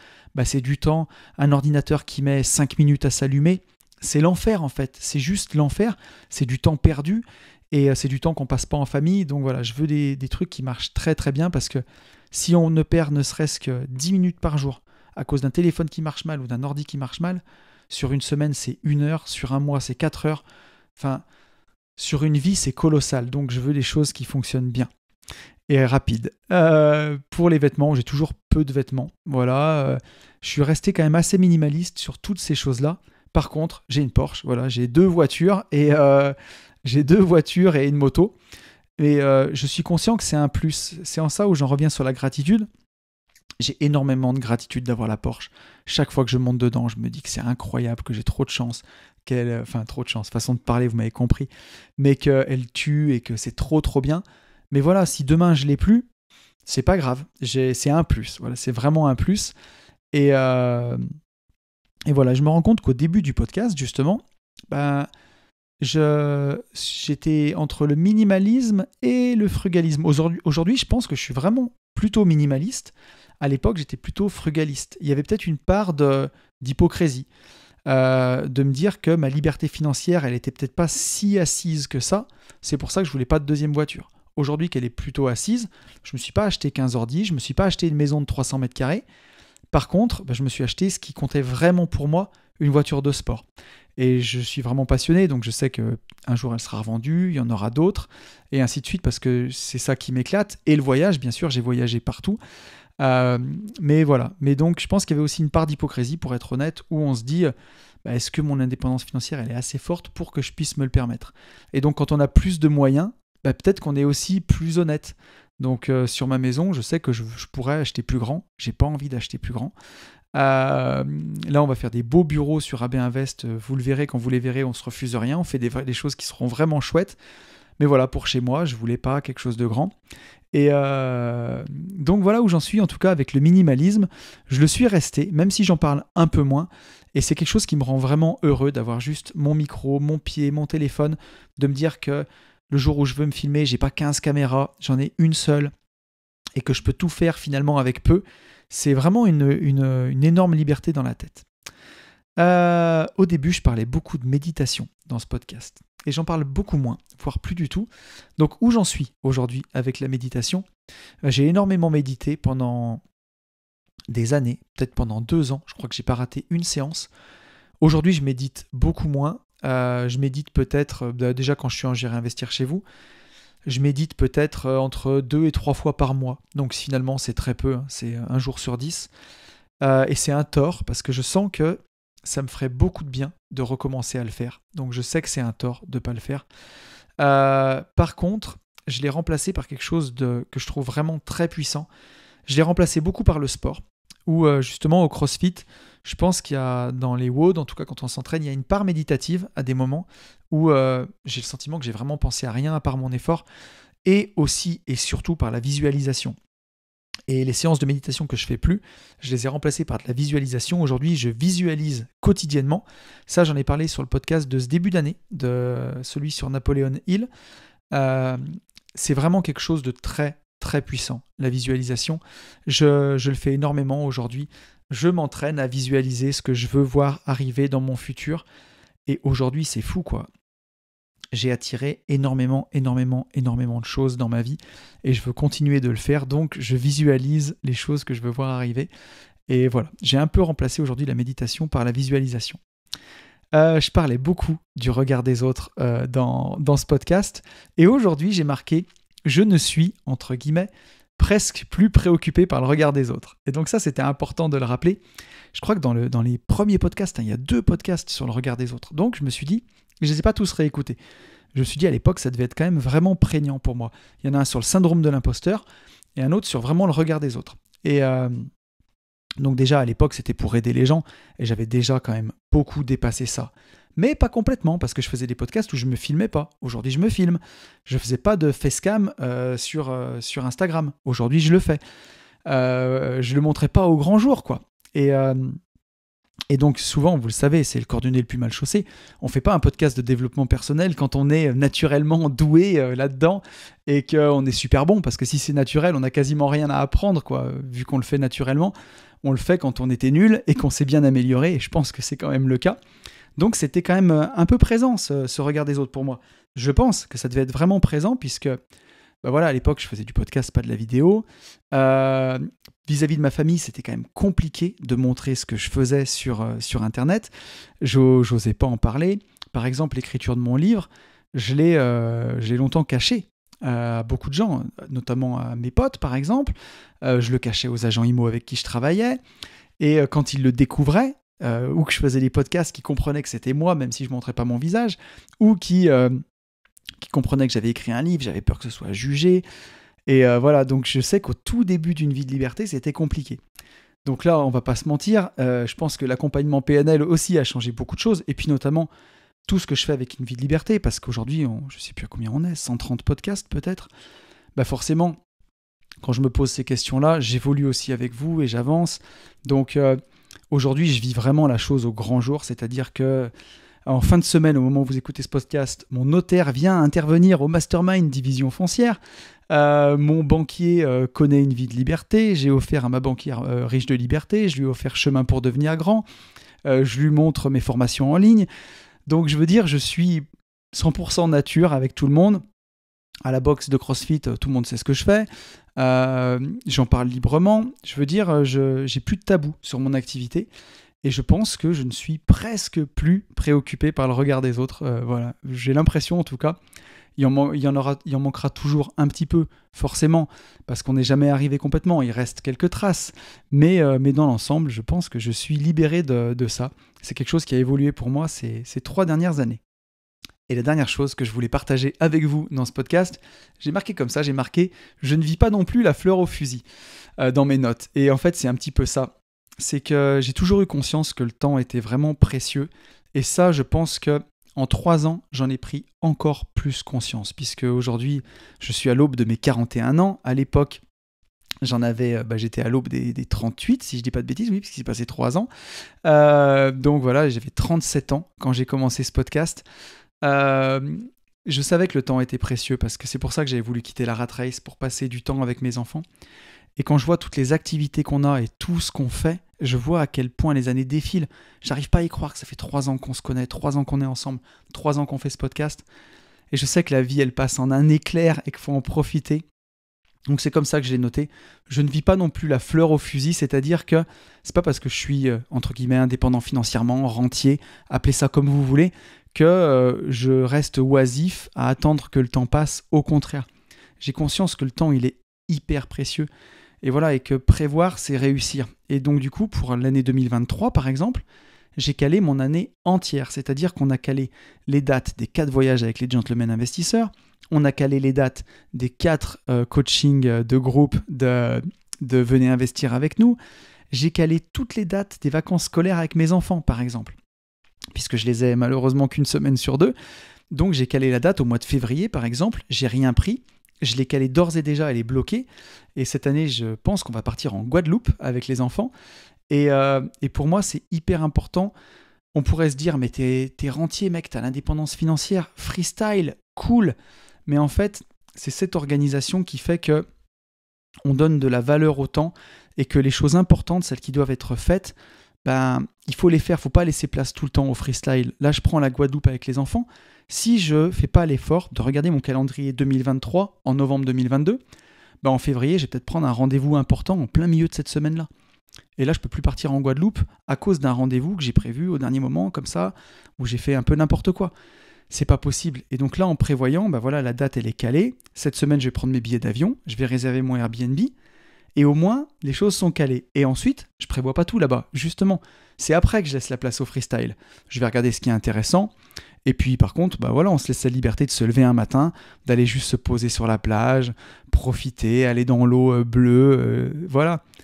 c'est du temps. Un ordinateur qui met 5 minutes à s'allumer, c'est l'enfer en fait. C'est juste l'enfer. C'est du temps perdu et c'est du temps qu'on passe pas en famille. Donc voilà, je veux des trucs qui marchent très très bien parce que si on ne perd ne serait-ce que 10 minutes par jour à cause d'un téléphone qui marche mal ou d'un ordi qui marche mal, sur une semaine c'est 1 heure, sur un mois c'est 4 heures. Enfin... Sur une vie, c'est colossal, donc je veux des choses qui fonctionnent bien et rapides. Pour les vêtements, j'ai toujours peu de vêtements. Voilà, je suis resté quand même assez minimaliste sur toutes ces choses-là. Par contre, j'ai une Porsche, voilà, j'ai 2 voitures et une moto. Et je suis conscient que c'est un plus. C'est en ça où j'en reviens sur la gratitude. J'ai énormément de gratitude d'avoir la Porsche. Chaque fois que je monte dedans, je me dis que c'est incroyable, que j'ai trop de chance. Trop de chance, façon de parler, vous m'avez compris. Mais qu'elle tue et que c'est trop bien. Mais voilà, si demain je l'ai plus, c'est pas grave. C'est un plus. Voilà, c'est vraiment un plus. Et voilà, je me rends compte qu'au début du podcast, justement, j'étais entre le minimalisme et le frugalisme. Aujourd'hui, je pense que je suis vraiment plutôt minimaliste. À l'époque, j'étais plutôt frugaliste. Il y avait peut-être une part d'hypocrisie, de me dire que ma liberté financière, elle était peut-être pas si assise que ça. C'est pour ça que je voulais pas de deuxième voiture. Aujourd'hui qu'elle est plutôt assise, je me suis pas acheté 15 ordi, je me suis pas acheté une maison de 300 mètres carrés. Par contre, je me suis acheté ce qui comptait vraiment pour moi, une voiture de sport. Et je suis vraiment passionné, donc je sais qu'un jour elle sera revendue, il y en aura d'autres, et ainsi de suite, parce que c'est ça qui m'éclate. Et le voyage, bien sûr, j'ai voyagé partout. Mais voilà. Mais donc, je pense qu'il y avait aussi une part d'hypocrisie, pour être honnête, où on se dit, est-ce que mon indépendance financière, elle est assez forte pour que je puisse me le permettre? Et donc, quand on a plus de moyens, peut-être qu'on est aussi plus honnête. Donc, sur ma maison, je sais que je pourrais acheter plus grand. J'ai pas envie d'acheter plus grand. Là, on va faire des beaux bureaux sur AB Invest. Vous le verrez quand vous les verrez. On se refuse rien. On fait des choses qui seront vraiment chouettes. Mais voilà, pour chez moi, je voulais pas quelque chose de grand. Et donc voilà où j'en suis, en tout cas avec le minimalisme. Je le suis resté, même si j'en parle un peu moins. Et c'est quelque chose qui me rend vraiment heureux d'avoir juste mon micro, mon pied, mon téléphone, de me dire que le jour où je veux me filmer, j'ai pas 15 caméras, j'en ai une seule, et que je peux tout faire finalement avec peu. C'est vraiment une énorme liberté dans la tête. Au début, je parlais beaucoup de méditation dans ce podcast. Et j'en parle beaucoup moins, voire plus du tout. Donc où j'en suis aujourd'hui avec la méditation? J'ai énormément médité pendant des années, peut-être pendant 2 ans. Je crois que j'ai pas raté une séance. Aujourd'hui, je médite beaucoup moins. Je médite peut-être, déjà quand je suis en J'irai investir chez vous, je médite peut-être entre 2 et 3 fois par mois. Donc finalement, c'est très peu, c'est 1 jour sur 10. Et c'est un tort parce que je sens que ça me ferait beaucoup de bien de recommencer à le faire. Donc je sais que c'est un tort de ne pas le faire. Par contre, je l'ai remplacé par quelque chose que je trouve vraiment très puissant. Je l'ai remplacé beaucoup par le sport, où justement au CrossFit, je pense qu'il y a dans les WOD, en tout cas quand on s'entraîne, il y a une part méditative à des moments où j'ai le sentiment que j'ai vraiment pensé à rien à part mon effort, et aussi et surtout par la visualisation. Et les séances de méditation que je fais plus, je les ai remplacées par de la visualisation. Aujourd'hui, je visualise quotidiennement. Ça, j'en ai parlé sur le podcast de ce début d'année, de celui sur Napoleon Hill. C'est vraiment quelque chose de très, très puissant, la visualisation. Je le fais énormément aujourd'hui. Je m'entraîne à visualiser ce que je veux voir arriver dans mon futur. Et aujourd'hui, c'est fou, quoi. J'ai attiré énormément de choses dans ma vie et je veux continuer de le faire, donc je visualise les choses que je veux voir arriver. Et voilà, j'ai un peu remplacé aujourd'hui la méditation par la visualisation. Je parlais beaucoup du regard des autres dans ce podcast, et aujourd'hui j'ai marqué « Je ne suis, entre guillemets, presque plus préoccupé par le regard des autres ». Et donc ça, c'était important de le rappeler. Je crois que dans les premiers podcasts, il y a 2 podcasts sur le regard des autres. Donc je me suis dit, je ne les ai pas tous réécoutés. Je me suis dit à l'époque, ça devait être quand même vraiment prégnant pour moi. Il y en a un sur le syndrome de l'imposteur et un autre sur vraiment le regard des autres. Et donc déjà à l'époque, c'était pour aider les gens et j'avais déjà quand même beaucoup dépassé ça. Mais pas complètement, parce que je faisais des podcasts où je ne me filmais pas. Aujourd'hui, je me filme. Je ne faisais pas de facecam sur Instagram. Aujourd'hui, je le fais. Je ne le montrais pas au grand jour, quoi. Et donc souvent, vous le savez, c'est le cordonnier le plus mal chaussé. On ne fait pas un podcast de développement personnel quand on est naturellement doué là-dedans et qu'on est super bon, parce que si c'est naturel, on n'a quasiment rien à apprendre, quoi. Vu qu'on le fait naturellement, on le fait quand on était nul et qu'on s'est bien amélioré, et je pense que c'est quand même le cas. Donc c'était quand même un peu présent ce regard des autres pour moi. Je pense que ça devait être vraiment présent puisque voilà, à l'époque je faisais du podcast, pas de la vidéo. Vis-à-vis de ma famille, c'était quand même compliqué de montrer ce que je faisais sur Internet. J'osais pas en parler. Par exemple, l'écriture de mon livre, je l'ai longtemps caché à beaucoup de gens, notamment à mes potes par exemple. Je le cachais aux agents IMO avec qui je travaillais. Et quand ils le découvraient, ou que je faisais des podcasts qui comprenaient que c'était moi, même si je ne montrais pas mon visage, ou qui comprenaient que j'avais écrit un livre, j'avais peur que ce soit jugé. Et voilà, donc je sais qu'au tout début d'une vie de liberté, c'était compliqué. Donc là, on va pas se mentir, je pense que l'accompagnement PNL aussi a changé beaucoup de choses, et puis notamment tout ce que je fais avec une vie de liberté, parce qu'aujourd'hui, je ne sais plus à combien on est, 130 podcasts peut-être, forcément, quand je me pose ces questions-là, j'évolue aussi avec vous et j'avance. Donc aujourd'hui, je vis vraiment la chose au grand jour, c'est-à-dire que En fin de semaine, au moment où vous écoutez ce podcast, mon notaire vient intervenir au Mastermind Division Foncière. Mon banquier connaît une vie de liberté. J'ai offert à ma banquière riche de liberté. Je lui ai offert chemin pour devenir grand. Je lui montre mes formations en ligne. Donc je veux dire, je suis 100% nature avec tout le monde. À la boxe de CrossFit, tout le monde sait ce que je fais. J'en parle librement. Je veux dire, j'ai plus de tabou sur mon activité. Et je pense que je ne suis presque plus préoccupé par le regard des autres. Voilà. J'ai l'impression, en tout cas, il en manquera toujours un petit peu, forcément, parce qu'on n'est jamais arrivé complètement. Il reste quelques traces. Mais dans l'ensemble, je pense que je suis libéré de ça. C'est quelque chose qui a évolué pour moi ces 3 dernières années. Et la dernière chose que je voulais partager avec vous dans ce podcast, j'ai marqué comme ça, « Je ne vis pas non plus la fleur au fusil » dans mes notes. Et en fait, c'est un petit peu ça. C'est que j'ai toujours eu conscience que le temps était vraiment précieux. Et ça, je pense qu'en 3 ans, j'en ai pris encore plus conscience. Puisque aujourd'hui, je suis à l'aube de mes 41 ans. À l'époque, j'étais à l'aube des 38, si je ne dis pas de bêtises, oui, parce qu'il s'est passé 3 ans. Donc voilà, j'avais 37 ans quand j'ai commencé ce podcast. Je savais que le temps était précieux parce que c'est pour ça que j'avais voulu quitter la rat race pour passer du temps avec mes enfants. Et quand je vois toutes les activités qu'on a et tout ce qu'on fait, je vois à quel point les années défilent. J'arrive pas à y croire que ça fait 3 ans qu'on se connaît, 3 ans qu'on est ensemble, 3 ans qu'on fait ce podcast. Et je sais que la vie, elle passe en un éclair et qu'il faut en profiter. Donc c'est comme ça que je l'ai noté. Je ne vis pas non plus la fleur au fusil, c'est-à-dire que c'est pas parce que je suis, entre guillemets, indépendant financièrement, rentier, appelez ça comme vous voulez, que je reste oisif à attendre que le temps passe. Au contraire, j'ai conscience que le temps, il est hyper précieux. Et voilà, et que prévoir, c'est réussir. Et donc du coup, pour l'année 2023, par exemple, j'ai calé mon année entière. C'est-à-dire qu'on a calé les dates des 4 voyages avec les gentlemen investisseurs, on a calé les dates des 4 coachings de groupe de venez investir avec nous. J'ai calé toutes les dates des vacances scolaires avec mes enfants, par exemple, puisque je les ai malheureusement qu'1 semaine sur 2. Donc j'ai calé la date au mois de février, par exemple. J'ai rien pris. Je l'ai calée d'ores et déjà, elle est bloquée. Et cette année, je pense qu'on va partir en Guadeloupe avec les enfants. Et pour moi, c'est hyper important. On pourrait se dire, mais t'es rentier, mec, t'as l'indépendance financière, freestyle, cool. Mais en fait, c'est cette organisation qui fait que on donne de la valeur au temps et que les choses importantes, celles qui doivent être faites, il faut les faire. Il ne faut pas laisser place tout le temps au freestyle. Là, je prends la Guadeloupe avec les enfants. Si je ne fais pas l'effort de regarder mon calendrier 2023 en novembre 2022, en février, je vais peut-être prendre un rendez-vous important en plein milieu de cette semaine-là. Et là, je ne peux plus partir en Guadeloupe à cause d'un rendez-vous que j'ai prévu au dernier moment, comme ça, où j'ai fait un peu n'importe quoi. C'est pas possible. Et donc là, en prévoyant, la date, elle est calée. Cette semaine, je vais prendre mes billets d'avion, je vais réserver mon Airbnb. Et au moins, les choses sont calées. Et ensuite, je prévois pas tout là-bas. Justement, c'est après que je laisse la place au freestyle. Je vais regarder ce qui est intéressant. Et puis, par contre, on se laisse la liberté de se lever un matin, d'aller juste se poser sur la plage, profiter, aller dans l'eau bleue,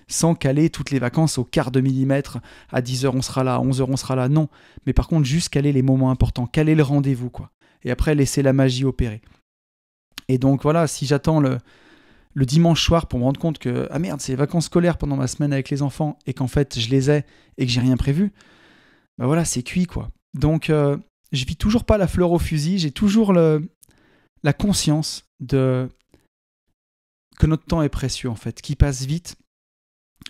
sans caler toutes les vacances au quart de millimètre. À 10h, on sera là, à 11h, on sera là. Non. Mais par contre, juste caler les moments importants, caler le rendez-vous, quoi. Et après, laisser la magie opérer. Et donc, voilà, si j'attends le dimanche soir pour me rendre compte que ah merde, c'est les vacances scolaires pendant ma semaine avec les enfants et qu'en fait je les ai et que j'ai rien prévu, c'est cuit quoi. Donc je vis toujours pas la fleur au fusil, j'ai toujours la conscience que notre temps est précieux en fait, qu'il passe vite.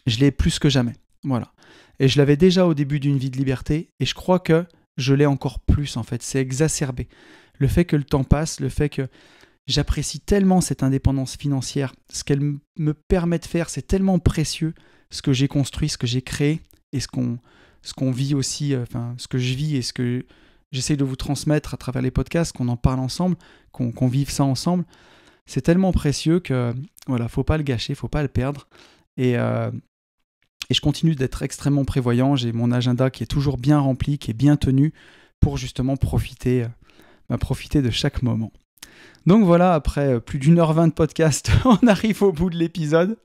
Je l'ai plus que jamais. Voilà. Et je l'avais déjà au début d'une vie de liberté et je crois que je l'ai encore plus en fait, c'est exacerbé. Le fait que le temps passe, le fait que j'apprécie tellement cette indépendance financière. Ce qu'elle me permet de faire, c'est tellement précieux. Ce que j'ai construit, ce que j'ai créé et ce qu'on vit aussi, ce que je vis et ce que j'essaie de vous transmettre à travers les podcasts, qu'on en parle ensemble, qu'on vive ça ensemble. C'est tellement précieux que faut pas le gâcher, faut pas le perdre. Et je continue d'être extrêmement prévoyant. J'ai mon agenda qui est toujours bien rempli, qui est bien tenu pour justement profiter de chaque moment. Donc voilà, après plus d'1h20 de podcast, on arrive au bout de l'épisode.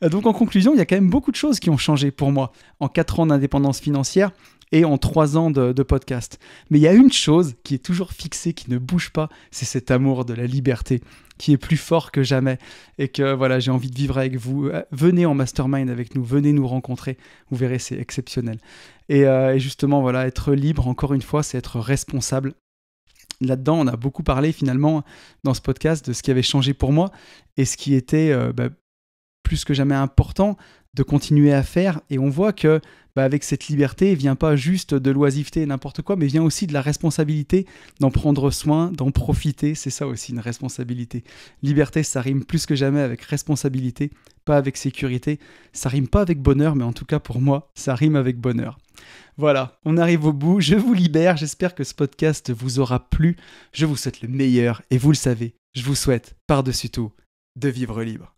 Donc en conclusion, il y a quand même beaucoup de choses qui ont changé pour moi en 4 ans d'indépendance financière. et en 3 ans de podcast. Mais il y a une chose qui est toujours fixée, qui ne bouge pas, c'est cet amour de la liberté qui est plus fort que jamais et que voilà, j'ai envie de vivre avec vous. Venez en mastermind avec nous, venez nous rencontrer, vous verrez, c'est exceptionnel. Et justement, voilà, être libre, encore une fois, c'est être responsable. Là-dedans, on a beaucoup parlé finalement dans ce podcast de ce qui avait changé pour moi et ce qui était plus que jamais important de continuer à faire. Et on voit que avec cette liberté, il vient pas juste de l'oisiveté et n'importe quoi, mais vient aussi de la responsabilité d'en prendre soin, d'en profiter. C'est ça aussi une responsabilité. Liberté, ça rime plus que jamais avec responsabilité, pas avec sécurité. Ça rime pas avec bonheur, mais en tout cas pour moi, ça rime avec bonheur. Voilà, on arrive au bout, je vous libère, j'espère que ce podcast vous aura plu. Je vous souhaite le meilleur et vous le savez, je vous souhaite par-dessus tout de vivre libre.